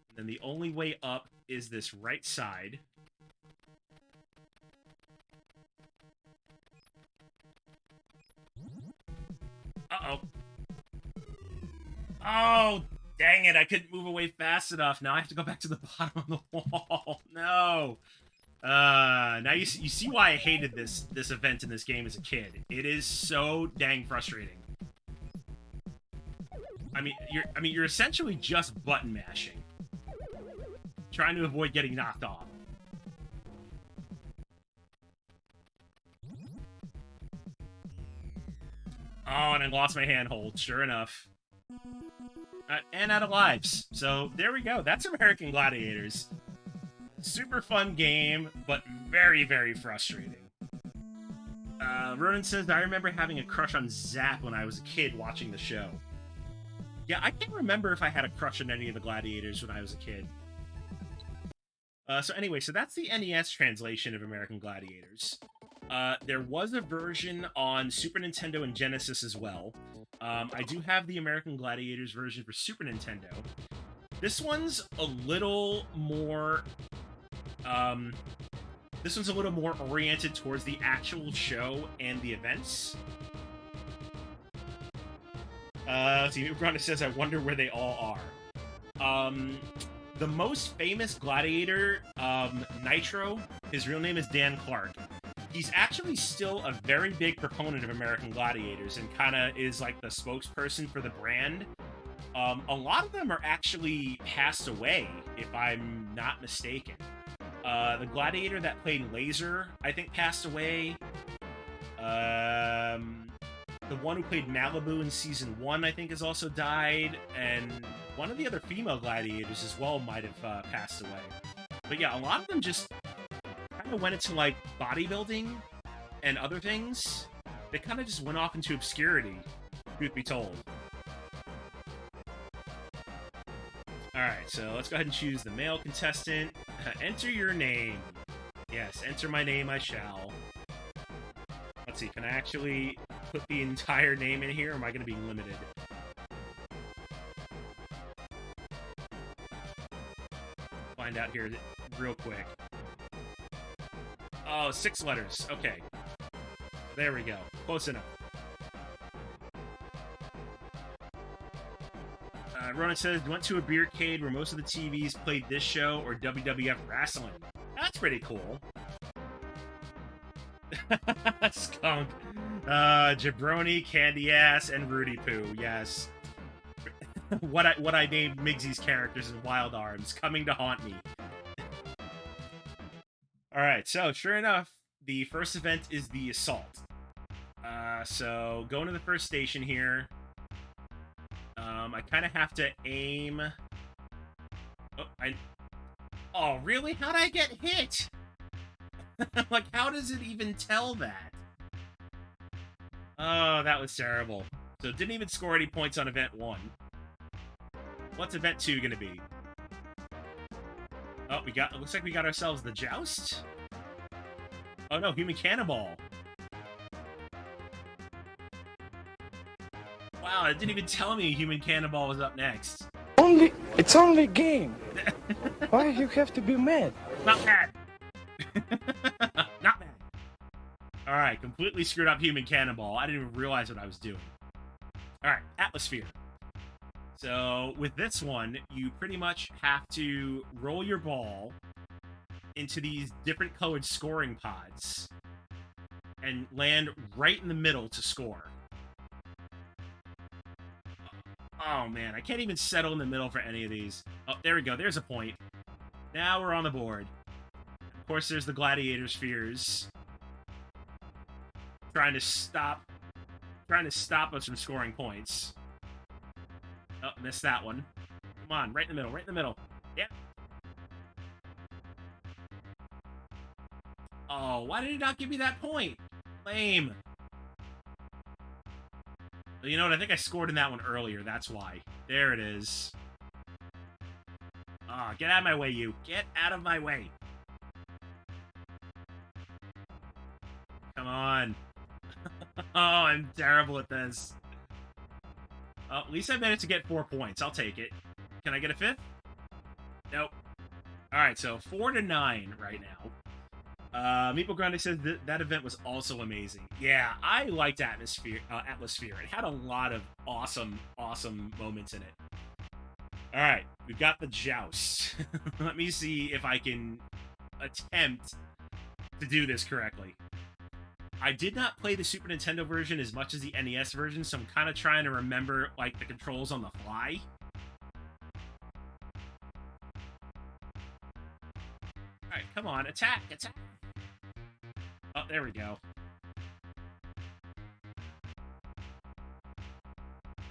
And then the only way up is this right side. Uh-oh. Oh, dang it, I couldn't move away fast enough. Now I have to go back to the bottom of the wall. No. Now you see why I hated this event in this game as a kid. It is so dang frustrating. I mean, you're essentially just button mashing, trying to avoid getting knocked off. Oh, and I lost my handhold, sure enough. And out of lives. So, there we go. That's American Gladiators. Super fun game, but very, very frustrating. Ronan says, I remember having a crush on Zapp when I was a kid watching the show. Yeah, I can't remember if I had a crush on any of the Gladiators when I was a kid. So anyway, so that's the NES translation of American Gladiators. There was a version on Super Nintendo and Genesis as well. I do have the American Gladiators version for Super Nintendo. This one's a little more... this one's a little more oriented towards the actual show and the events. Let's see, Granda says, I wonder where they all are. The most famous gladiator, Nitro, his real name is Dan Clark. He's actually still a very big proponent of American Gladiators and kind of is like the spokesperson for the brand. A lot of them are actually passed away, if I'm not mistaken. The gladiator that played Laser, I think, passed away. The one who played Malibu in season 1, I think, has also died, and one of the other female gladiators as well might have passed away. But yeah, a lot of them just kind of went into, like, bodybuilding and other things. They kind of just went off into obscurity, truth be told. Alright, so let's go ahead and choose the male contestant. Enter your name. Yes, enter my name I shall. Let's see, can I actually put the entire name in here, or am I going to be limited? Find out here real quick. Oh, 6 letters. Okay. There we go. Close enough. Ronan says, went to a beercade where most of the TVs played this show or WWF wrestling. That's pretty cool. Skunk. Jabroni, Candy Ass, and Rudy Poo. Yes. what I named Migsy's characters in Wild Arms, coming to haunt me. Alright, so sure enough, the first event is the Assault. So going to the first station here. I kind of have to aim... Oh, really? How'd I get hit? Like, how does it even tell that? Oh, that was terrible. So didn't even score any points on Event 1. What's Event 2 gonna be? Oh, looks like we got ourselves the Joust? Oh no, Human Cannonball. Wow, it didn't even tell me Human Cannonball was up next. It's only a game. Why you have to be mad? Not mad. Not mad. Alright, completely screwed up Human Cannonball. I didn't even realize what I was doing. Alright, Atmosphere. So, with this one, you pretty much have to roll your ball into these different colored scoring pods and land right in the middle to score. Oh man, I can't even settle in the middle for any of these. Oh, there we go. There's a point. Now we're on the board. Of course, there's the Gladiator Spheres. Trying to stop us from scoring points. Oh, missed that one. Come on, right in the middle, right in the middle. Yep. Oh, why did it not give me that point? Lame. You know what? I think I scored in that one earlier. That's why. There it is. Ah, get out of my way, you. Get out of my way. Come on. Oh, I'm terrible at this. Oh, at least I managed to get 4 points. I'll take it. Can I get a 5th? Nope. Alright, so 4-9 right now. Meeple Grande says that event was also amazing. Yeah, I liked Atmosphere. It had a lot of awesome moments in it. Alright, we've got the Joust. Let me see if I can attempt to do this correctly. I did not play the Super Nintendo version as much as the NES version, so I'm kind of trying to remember, like, the controls on the fly. Alright, come on, attack! Oh, there we go.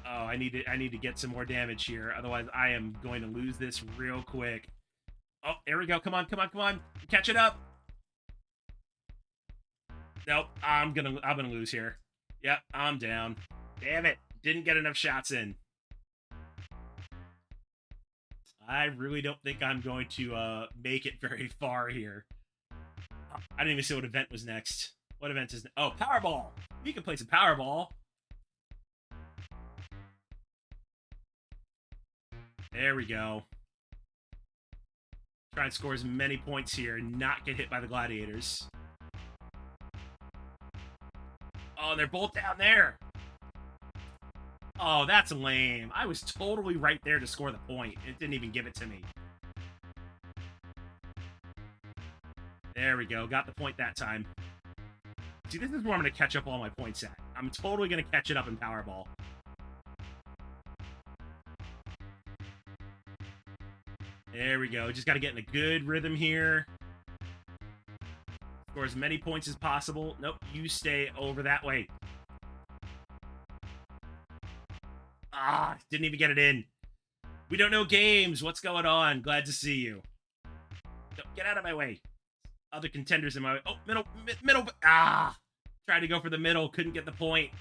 Oh, I need to get some more damage here, otherwise I am going to lose this real quick. Oh, there we go, come on! Catch it up! Nope, I'm gonna lose here. Yep, I'm down. Damn it, didn't get enough shots in. I really don't think I'm going to make it very far here. I didn't even see what event was next. What event is next? Oh, Powerball! We can play some Powerball. There we go. Try and score as many points here and not get hit by the Gladiators. Oh, they're both down there. Oh, that's lame. I was totally right there to score the point. It didn't even give it to me. There we go. Got the point that time. See, this is where I'm going to catch up all my points at. I'm totally going to catch it up in Powerball. There we go. Just got to get in a good rhythm here. Score as many points as possible. Nope, you stay over that way. Ah, didn't even get it in. We don't know games. What's going on? Glad to see you. No, get out of my way. Other contenders in my way. Oh, middle. Ah, tried to go for the middle. Couldn't get the point.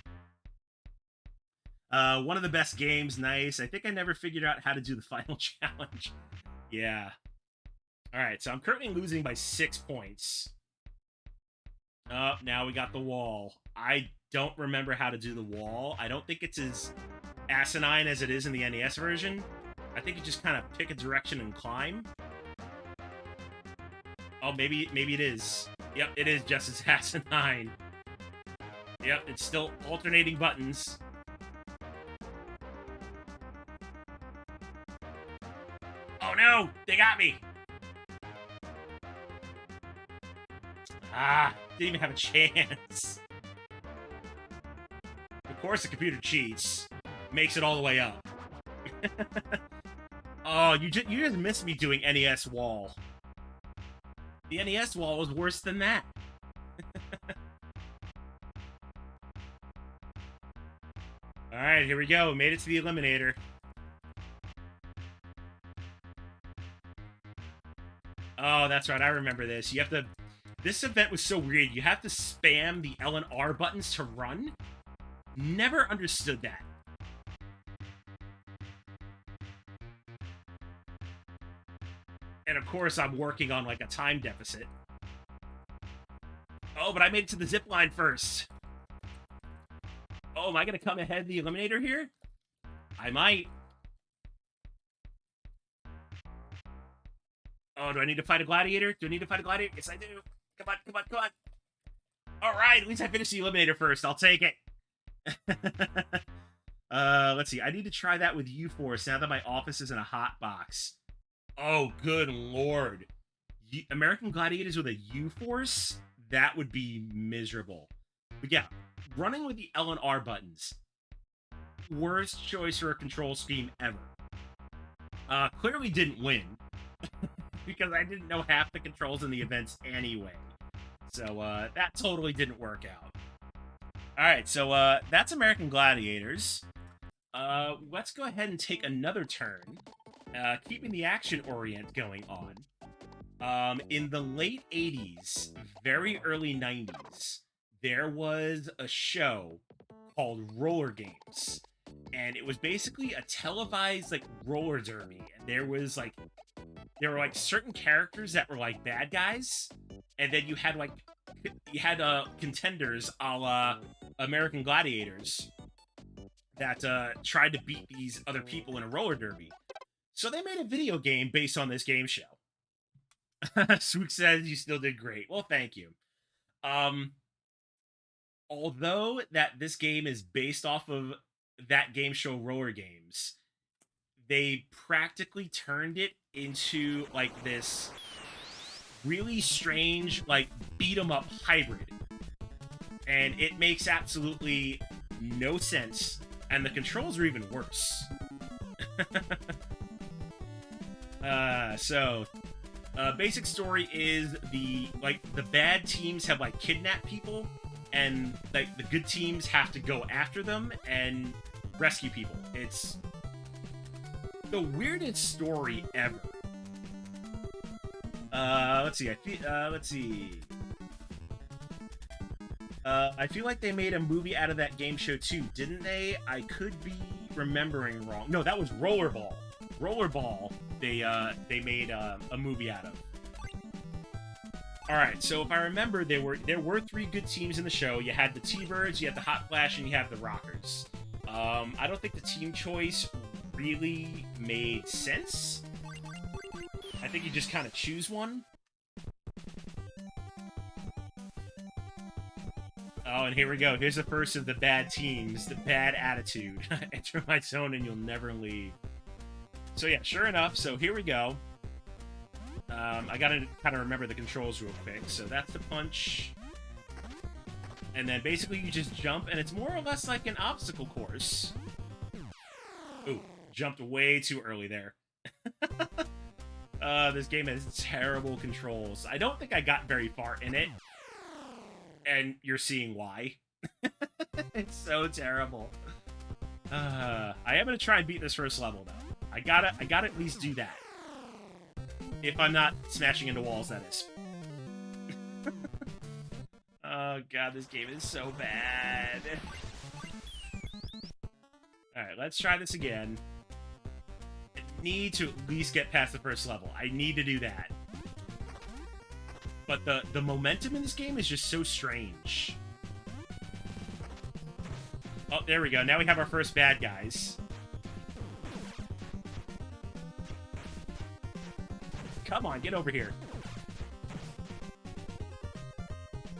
One of the best games. Nice. I think I never figured out how to do the final challenge. Yeah. All right, so I'm currently losing by 6 points. Oh, now we got the wall. I don't remember how to do the wall. I don't think it's as asinine as it is in the NES version. I think you just kind of pick a direction and climb. Oh, maybe it is. Yep, it is just as asinine. Yep, it's still alternating buttons. Oh no, they got me. Ah, didn't even have a chance. Of course the computer cheats. Makes it all the way up. Oh, you just missed me doing NES wall. The NES wall was worse than that. Alright, here we go. Made it to the Eliminator. Oh, that's right. I remember this. You have to... This event was so weird. You have to spam the L and R buttons to run. Never understood that. And of course, I'm working on like a time deficit. Oh, but I made it to the zip line first. Oh, am I going to come ahead of the Eliminator here? I might. Oh, do I need to fight a gladiator? Do I need to fight a gladiator? Yes, I do. Come on, come on, come on. All right, at least I finished the Eliminator first. I'll take it. Let's see. I need to try that with U-Force now that my office is in a hot box. Oh, good lord. American Gladiators with a U-Force? That would be miserable. But yeah, running with the L and R buttons. Worst choice for a control scheme ever. Clearly didn't win. Because I didn't know half the controls in the events anyway. So, that totally didn't work out. Alright, so, that's American Gladiators. Let's go ahead and take another turn. Keeping the action orient going on. In the late 80s, very early 90s, there was a show called Roller Games. And it was basically a televised, like, roller derby. And there were, like, certain characters that were, like, bad guys. And then you had, contenders a la American Gladiators that, tried to beat these other people in a roller derby. So they made a video game based on this game show. Swook says you still did great. Well, thank you. Although that this game is based off of that game show Roller Games, they practically turned it into, like, this really strange, like, beat-em-up hybrid. And it makes absolutely no sense, and the controls are even worse. Basic story is the bad teams have, like, kidnapped people, and, like, the good teams have to go after them and rescue people. It's the weirdest story ever. Let's see. I feel like they made a movie out of that game show too, didn't they? I could be remembering wrong. No, that was Rollerball. Rollerball. They made a movie out of. All right, so if I remember, there were 3 good teams in the show. You had the T-Birds, you had the Hot Flash, and you have the Rockers. I don't think the team choice really made sense. I think you just kind of choose one. Oh, and here we go. Here's the first of the bad teams, the bad attitude. Enter my zone and you'll never leave. So yeah, sure enough, so here we go. I gotta kind of remember the controls real quick. So that's the punch. And then basically you just jump, and it's more or less like an obstacle course. Ooh, jumped way too early there. This game has terrible controls. I don't think I got very far in it. And you're seeing why. It's so terrible. I am gonna try and beat this first level, though. I gotta at least do that. If I'm not smashing into walls, that is. Oh god, this game is so bad. Alright, let's try this again. I need to at least get past the first level. I need to do that. But the momentum in this game is just so strange. Oh, there we go. Now we have our first bad guys. Come on, get over here.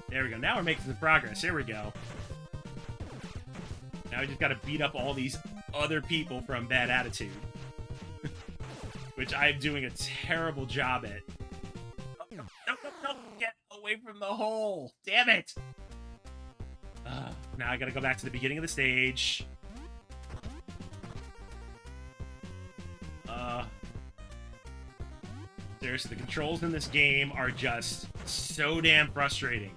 There we go. Now we're making some progress. Here we go. Now we just gotta beat up all these other people from Bad Attitude. Which I'm doing a terrible job at. Oh, no, get away from the hole. Damn it. Now I gotta go back to the beginning of the stage. Seriously, the controls in this game are just so damn frustrating.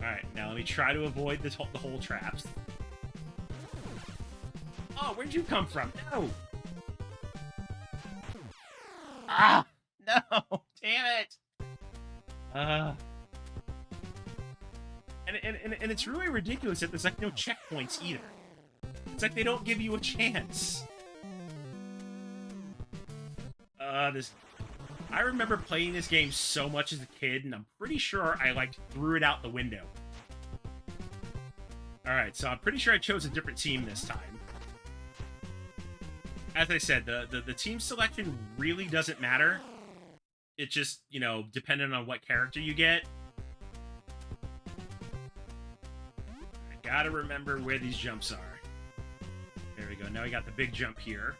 Alright, now let me try to avoid the hole traps. Oh, where'd you come from? No! Ah! No! Damn it! And it's really ridiculous that there's, like, no checkpoints either. It's like they don't give you a chance. I remember playing this game so much as a kid, and I'm pretty sure I, like, threw it out the window. Alright, so I'm pretty sure I chose a different team this time. As I said, the team selection really doesn't matter. It's just, you know, dependent on what character you get. I gotta remember where these jumps are. There we go. Now we got the big jump here.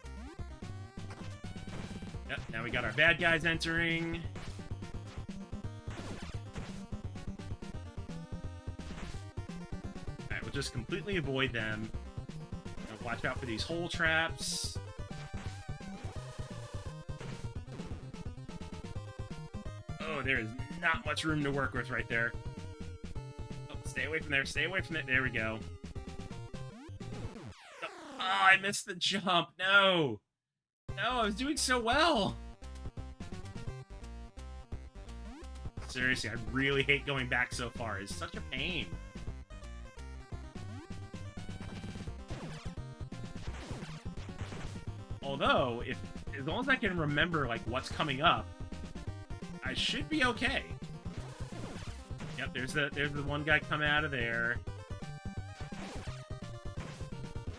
Yep, now we got our bad guys entering. Alright, we'll just completely avoid them. Watch out for these hole traps. Oh, there is not much room to work with right there. Oh, stay away from there, stay away from it. There we go. Oh, I missed the jump. No! No, I was doing so well! Seriously, I really hate going back so far. It's such a pain. Although, as long as I can remember, like, what's coming up, I should be okay. Yep, there's the one guy coming out of there.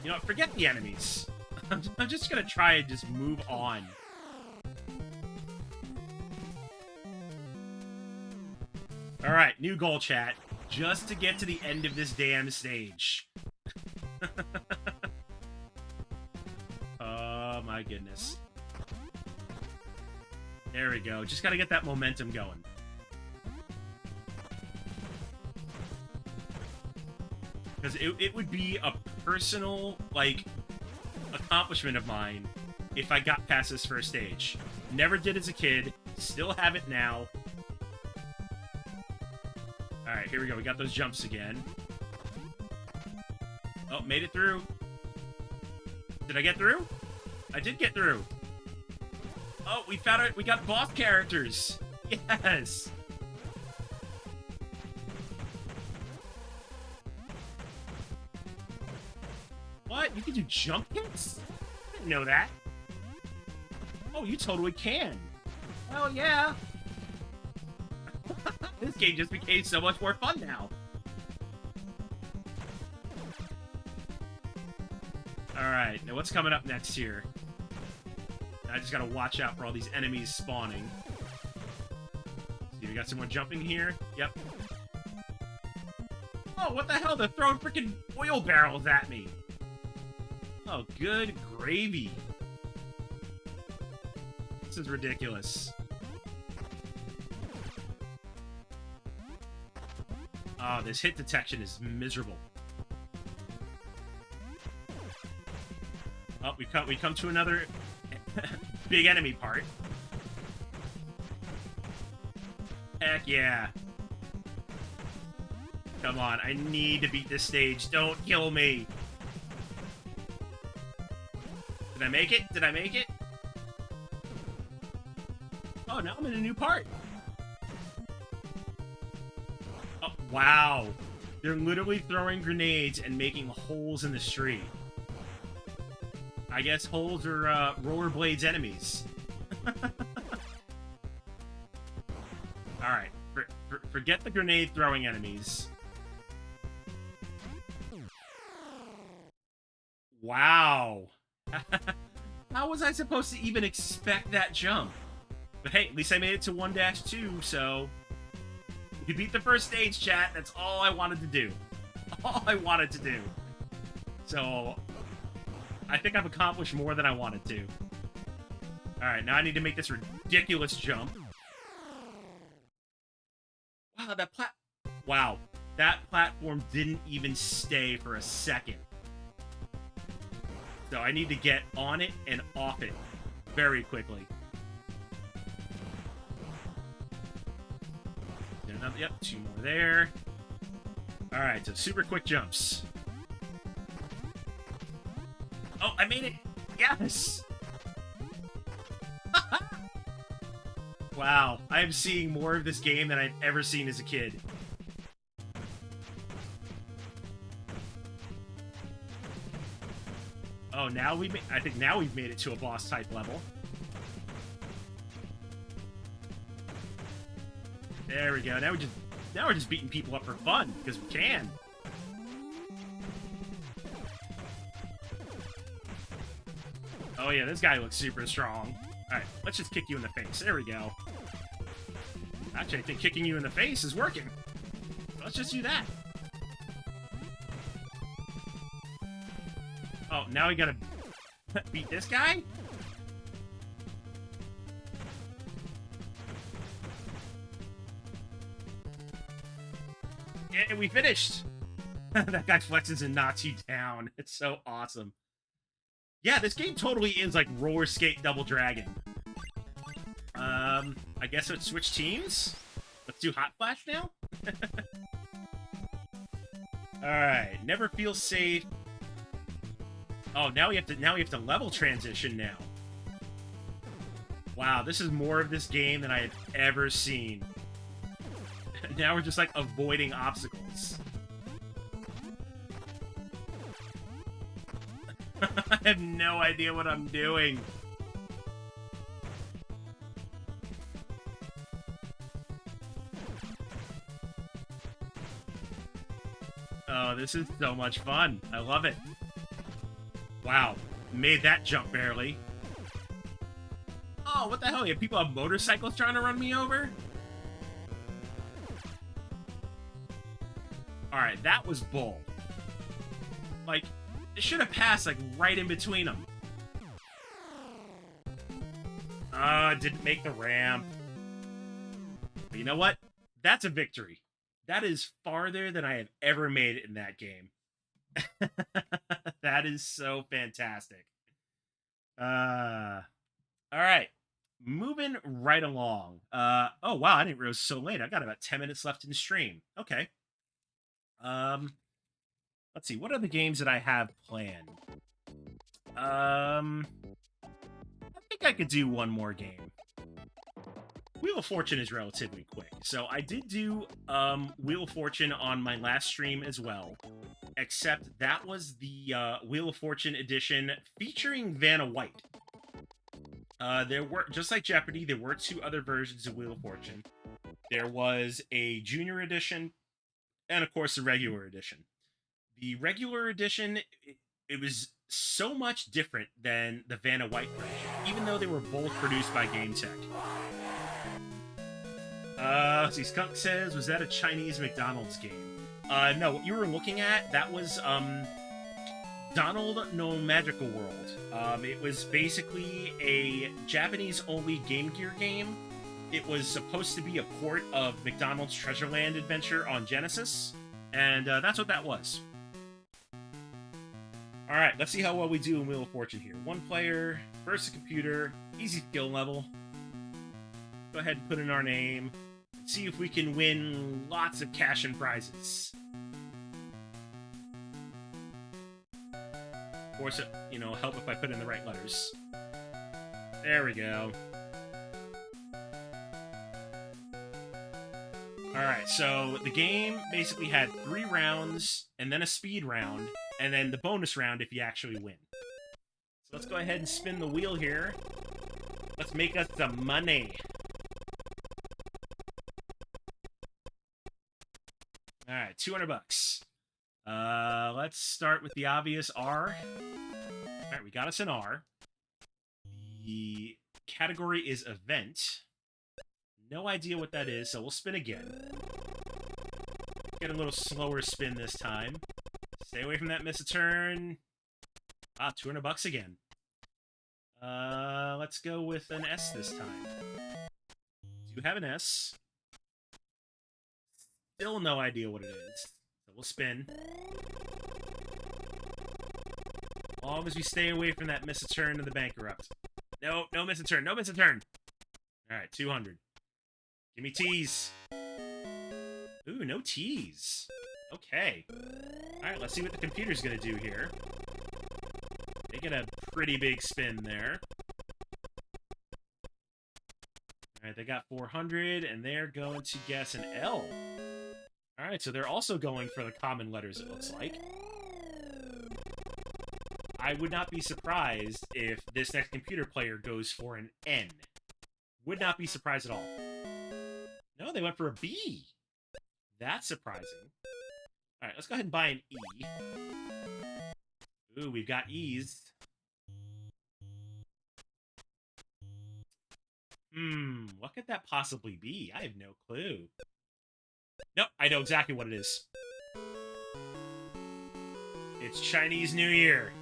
You know what, forget the enemies. I'm just gonna try and just move on. Alright, new goal, chat. Just to get to the end of this damn stage. Oh my goodness. There we go. Just gotta get that momentum going. Because it would be a personal, like, accomplishment of mine if I got past this first stage. Never did as a kid. Still have it now. Alright, here we go. We got those jumps again. Oh, made it through. Did I get through? I did get through. Oh, we found it. We got boss characters. Yes. What? You can do jump hits? I didn't know that. Oh, you totally can. Hell yeah. This game just became so much more fun now. Alright, now what's coming up next here? I just gotta watch out for all these enemies spawning. See, we got someone jumping here. Yep. Oh, what the hell? They're throwing freaking oil barrels at me. Oh, good gravy. This is ridiculous. Oh, this hit detection is miserable. Oh, we come to another big enemy part. Heck yeah. Come on, I need to beat this stage. Don't kill me. Did I make it? Did I make it? Oh, now I'm in a new part. Oh, wow. They're literally throwing grenades and making holes in the street. I guess holes are rollerblades enemies. Alright, forget the grenade throwing enemies. Wow. How was I supposed to even expect that jump? But hey, at least I made it to 1-2, so... You beat the first stage, chat. That's all I wanted to do. All I wanted to do. So... I think I've accomplished more than I wanted to. Alright, now I need to make this ridiculous jump. Wow, Wow, that platform didn't even stay for a second. So I need to get on it and off it very quickly. Yep, 2 more there. Alright, so super quick jumps. Oh, I made it! Yes! Wow, I am seeing more of this game than I've ever seen as a kid. Oh, now I think now we've made it to a boss type level. There we go. Now we're just beating people up for fun because we can. Oh yeah, this guy looks super strong. All right, let's just kick you in the face. There we go. Actually, I think kicking you in the face is working. Let's just do that. Oh, now we gotta beat this guy? Yeah, we finished! That guy flexes and knocks you down. It's so awesome. Yeah, this game totally is like Roller Skate Double Dragon. I guess let's switch teams? Let's do Hot Flash now? Alright, never feel safe. Oh, now we have to level transition now. Wow, this is more of this game than I have ever seen. Now we're just like avoiding obstacles. I have no idea what I'm doing. Oh, this is so much fun. I love it. Wow, made that jump barely. Oh, what the hell? You have people on motorcycles trying to run me over? Alright, that was bull. Like, it should have passed, like, right in between them. Didn't make the ramp. But you know what? That's a victory. That is farther than I have ever made it in that game. That is so fantastic. Alright. Moving right along. Oh, wow, I didn't realize it was so late. I got about 10 minutes left in the stream. Okay. Let's see. What are the games that I have planned? I think I could do one more game. Wheel of Fortune is relatively quick. So I did do Wheel of Fortune on my last stream as well. Except that was the Wheel of Fortune edition featuring Vanna White. There were, just like Jeopardy, there were 2 other versions of Wheel of Fortune. There was a Junior edition, and of course the regular edition. The regular edition, it was so much different than the Vanna White version, even though they were both produced by GameTech. Let's see, Skunk says, was that a Chinese McDonald's game? No, what you were looking at, that was, Donald No Magical World. It was basically a Japanese-only Game Gear game. It was supposed to be a port of McDonald's Treasureland Adventure on Genesis, and that's what that was. Alright, let's see how well we do in Wheel of Fortune here. 1 player, versus computer, easy skill level. Go ahead and put in our name. See if we can win lots of cash and prizes. Of course, you know, help if I put in the right letters. There we go. Alright, so the game basically had 3 rounds, and then a speed round, and then the bonus round if you actually win. So let's go ahead and spin the wheel here. Let's make us some money. Alright, $200. Let's start with the obvious R. Alright, we got us an R. The category is event. No idea what that is, so we'll spin again. Get a little slower spin this time. Stay away from that miss a turn. Ah, $200 again. Let's go with an S this time. Do you have an S? Still no idea what it is. So we'll spin. As long as we stay away from that miss a turn to the bankrupt. No, no miss a turn, no miss a turn. Alright, 200. Give me T's. Ooh, no T's. Okay. Alright, let's see what the computer's gonna do here. They get a pretty big spin there. Alright, they got 400, and they're going to guess an L. Alright, so they're also going for the common letters, it looks like. I would not be surprised if this next computer player goes for an N. Would not be surprised at all. No, they went for a B. That's surprising. Alright, let's go ahead and buy an E. Ooh, we've got E's. What could that possibly be? I have no clue. Nope, I know exactly what it is. It's Chinese New Year.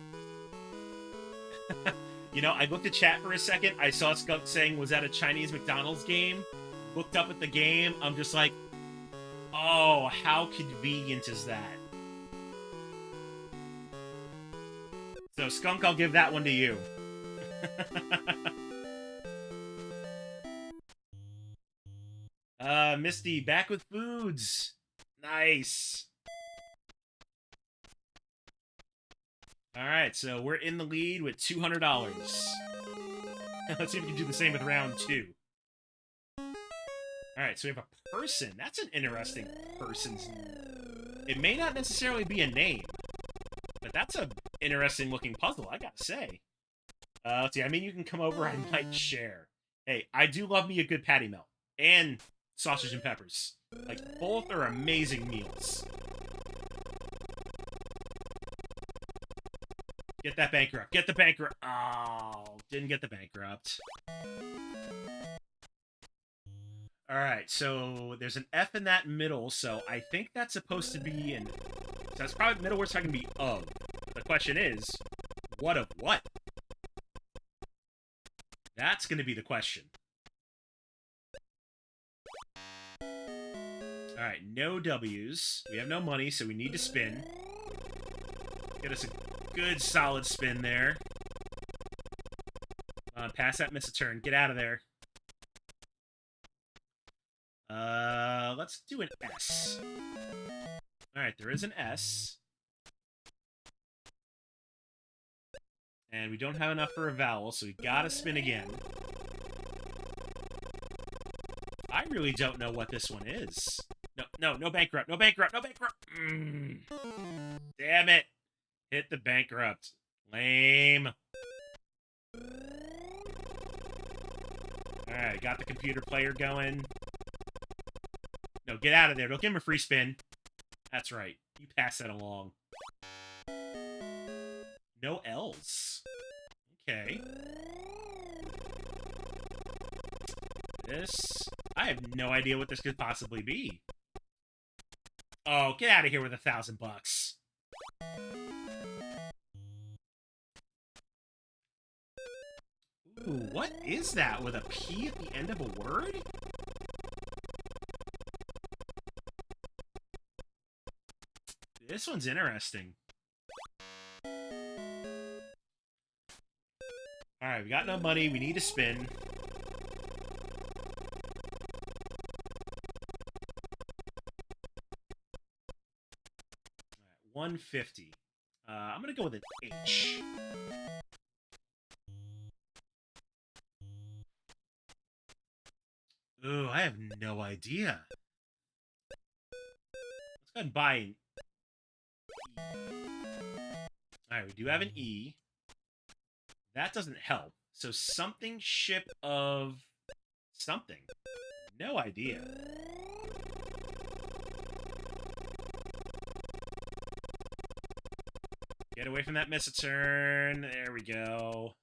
You know, I looked at chat for a second. I saw Skunk saying, was that a Chinese McDonald's game? Looked up at the game. I'm just like, oh, how convenient is that? So, Skunk, I'll give that one to you. Misty, back with foods. Nice. Alright, so we're in the lead with $200. Let's see if we can do the same with round 2. Alright, so we have a person. That's an interesting person's name. It may not necessarily be a name, but that's an interesting looking puzzle, I gotta say. Let's see, I mean, you can come over, I might share. Hey, I do love me a good patty melt. And sausage and peppers. Like, both are amazing meals. Get that bankrupt. Get the bankrupt. Oh, didn't get the bankrupt. Alright, so there's an F in that middle, so I think that's supposed to be an... So that's probably middle word's not going to be of. The question is, what of what? That's going to be the question. Alright, no W's. We have no money, so we need to spin. Get us a good solid spin there. Pass that miss a turn. Get out of there. Let's do an S. Alright, there is an S. And we don't have enough for a vowel, so we gotta spin again. I really don't know what this one is. No bankrupt, no bankrupt, no bankrupt! Damn it! Hit the bankrupt. Lame. Alright, got the computer player going. No, get out of there. Don't give him a free spin. That's right. You pass that along. No L's. Okay. This... I have no idea what this could possibly be. Oh, get out of here with $1,000. Ooh, what is that with a P at the end of a word? This one's interesting. Alright, we got no money. We need to spin. Alright, 150. I'm gonna go with an H. Ooh, I have no idea. Let's go ahead and buy an E. Alright, we do have an E. That doesn't help. So something ship of something. No idea. Get away from that miss a turn. There we go.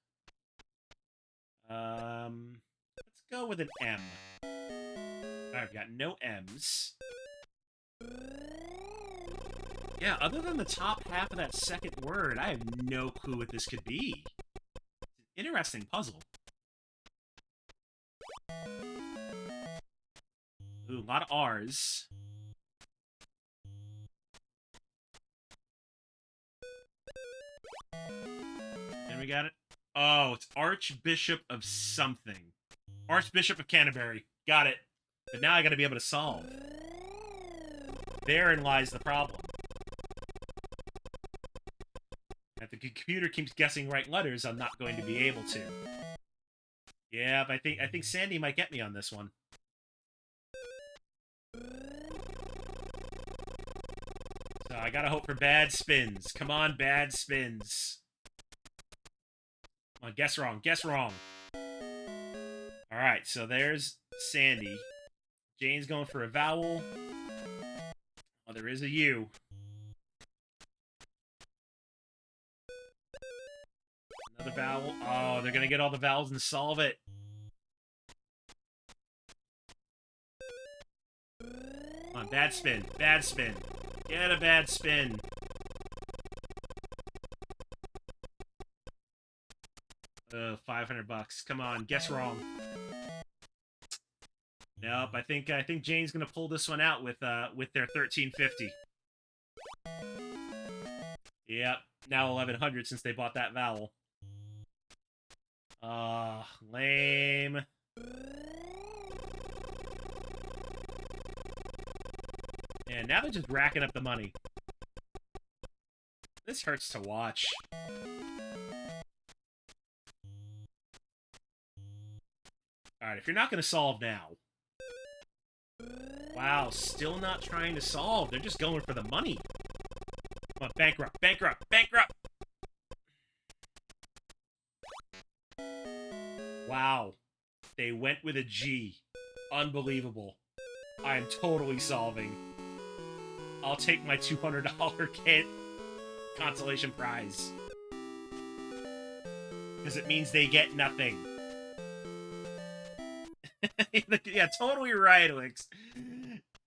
Let's go with an M. Alright, we've got no M's. Yeah, other than the top half of that second word, I have no clue what this could be. It's an interesting puzzle. Ooh, a lot of R's. And we got it. Oh, it's Archbishop of something. Archbishop of Canterbury. Got it. But now I gotta be able to solve. Therein lies the problem. If the computer keeps guessing right letters, I'm not going to be able to. Yeah, but I think Sandy might get me on this one. So I gotta hope for bad spins. Come on, bad spins. Come on, guess wrong. Guess wrong. Alright, so there's Sandy. Jane's going for a vowel. Oh, there is a U. Another vowel. Oh, they're gonna get all the vowels and solve it. Come on, bad spin. Bad spin. Get a bad spin. $500. Come on, guess wrong. Nope, I think Jane's gonna pull this one out with their 1350. Yep, now 1100 since they bought that vowel. Lame. And now they're just racking up the money. This hurts to watch. Alright, if you're not going to solve now... Wow, still not trying to solve. They're just going for the money. Come on, bankrupt, bankrupt, bankrupt! Wow. They went with a G. Unbelievable. I am totally solving. I'll take my $200 kit consolation prize. Because it means they get nothing. Yeah, totally right, Alex.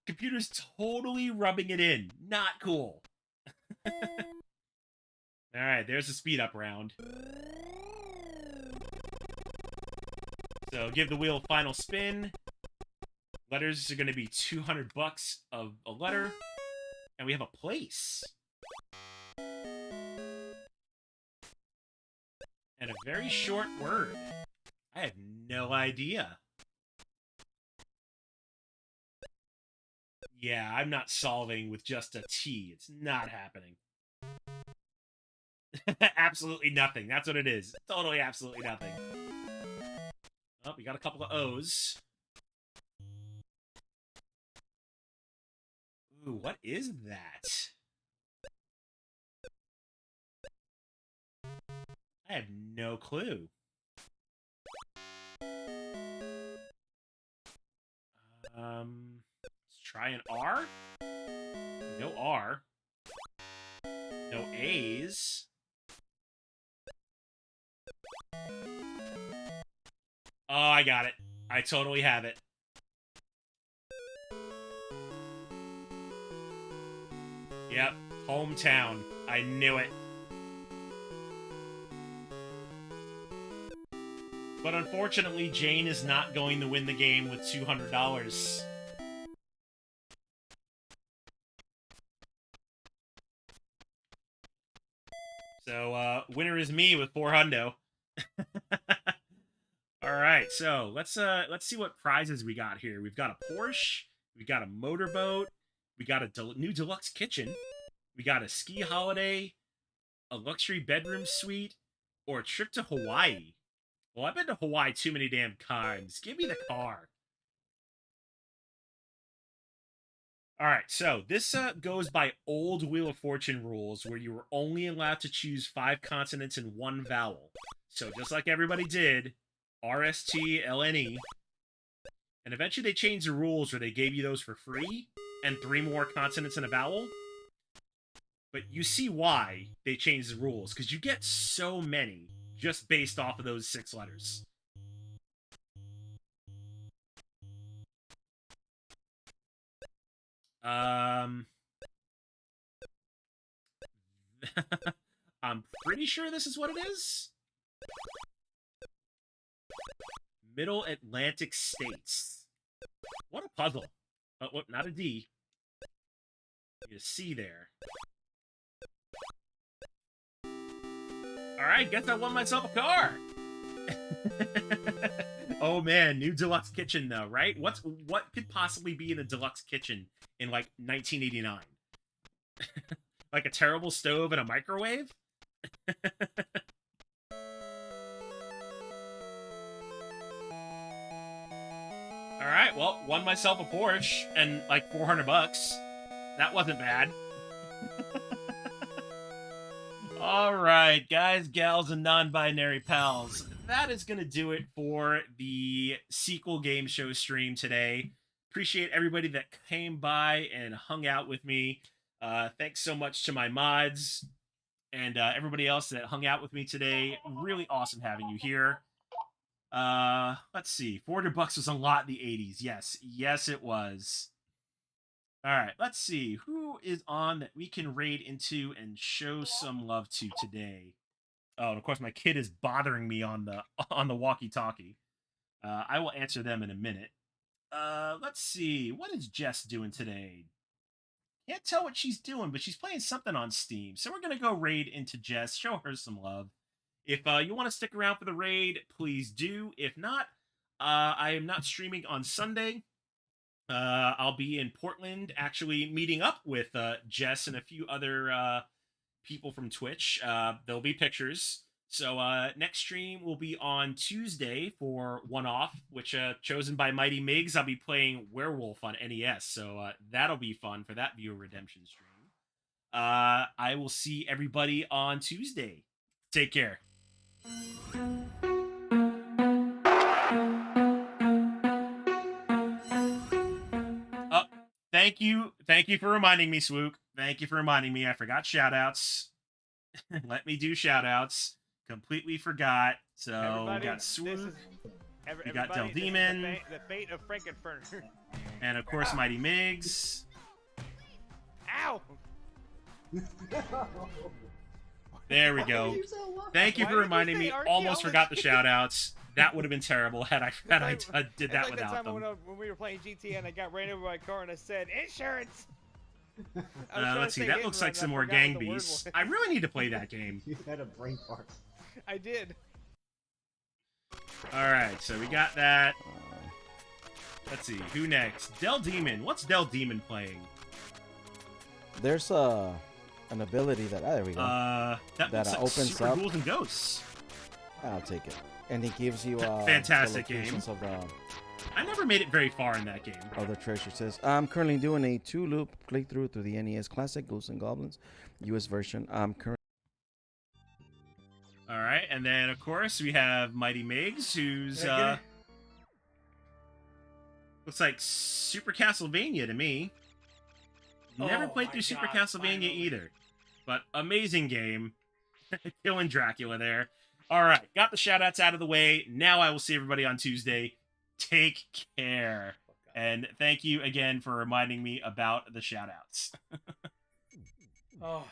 Computer's totally rubbing it in. Not cool. Alright, there's a speed up round. So give the wheel a final spin. Letters are going to be $200 of a letter. And we have a place. And a very short word. I have no idea. Yeah, I'm not solving with just a T. It's not happening. Absolutely nothing. That's what it is. Totally, absolutely nothing. Oh, we got a couple of O's. Ooh, what is that? I have no clue. Let's try an R. No R. No A's. Oh, I got it. I totally have it. Yep, hometown. I knew it. But unfortunately, Jane is not going to win the game with $200. So, winner is me with $400. right, so let's see what prizes we got here. We've got a Porsche, we got a motorboat, we got a new deluxe kitchen, we got a ski holiday, a luxury bedroom suite, or a trip to Hawaii. Well, I've been to Hawaii too many damn times. Give me the car. All right, so this goes by old Wheel of Fortune rules, where you were only allowed to choose 5 consonants and 1 vowel. So just like everybody did, RSTLNE. And eventually they changed the rules where they gave you those for free, and 3 more consonants and a vowel. But you see why they changed the rules, because you get so many just based off of those 6 letters. I'm pretty sure this is what it is. Middle Atlantic States. What a puzzle. Oh, what? Not a D. Need a C there. Alright, guess I won myself a car! Oh man, new deluxe kitchen though, right? What could possibly be in a deluxe kitchen in like 1989? Like a terrible stove and a microwave? Alright, well, won myself a Porsche and like $400. That wasn't bad. Alright, guys, gals, and non-binary pals. That is going to do it for the sequel game show stream today. Appreciate everybody that came by and hung out with me. Thanks so much to my mods and everybody else that hung out with me today. Really awesome having you here. Let's see. $400 was a lot in the 80s. Yes, it was. All right, let's see. Who is on that we can raid into and show some love to today? Oh, and of course, my kid is bothering me on the walkie-talkie. I will answer them in a minute. Let's see. What is Jess doing today? Can't tell what she's doing, but she's playing something on Steam. So we're going to go raid into Jess, show her some love. If you want to stick around for the raid, please do. If not, I am not streaming on Sunday. I'll be in Portland, actually meeting up with Jess and a few other people from Twitch. There'll be pictures. So next stream will be on Tuesday for One-Off, which chosen by Mighty Migs. I'll be playing Werewolf on NES, so that'll be fun for that viewer redemption stream. I will see everybody on Tuesday. Take care. Thank you for reminding me, Swook. Thank you for reminding me. I forgot shoutouts. Let me do shoutouts. Completely forgot. So everybody, we got Swook. We got Del Demon. The fate of Frankenfurter. And of course, Mighty Migs. Ow! There we go. Thank you for reminding me. Almost forgot the shoutouts. That would have been terrible had I did that without that time them. when we were playing GTA and I got ran over by a car and I said, insurance! Let's see. That looks like some more Gang Beasts. I really need to play that game. You had a brain fart. I did. Alright, so we got that. Let's see. Who next? Del Demon. What's Del Demon playing? There's an ability that... there we go. That opens Super up. Ghouls and Ghosts. I'll take it. And it gives you fantastic the game. of, I never made it very far in that game. The treasure says I'm currently doing a 2-loop playthrough through the NES Classic Ghosts and Goblins US version. I'm currently. All right, and then of course we have Mighty Migs, who's looks like Super Castlevania to me. Never played through Super Castlevania either, but amazing game. Killing Dracula there. All right, got the shoutouts out of the way. Now I will see everybody on Tuesday. Take care. And thank you again for reminding me about the shoutouts. Oh.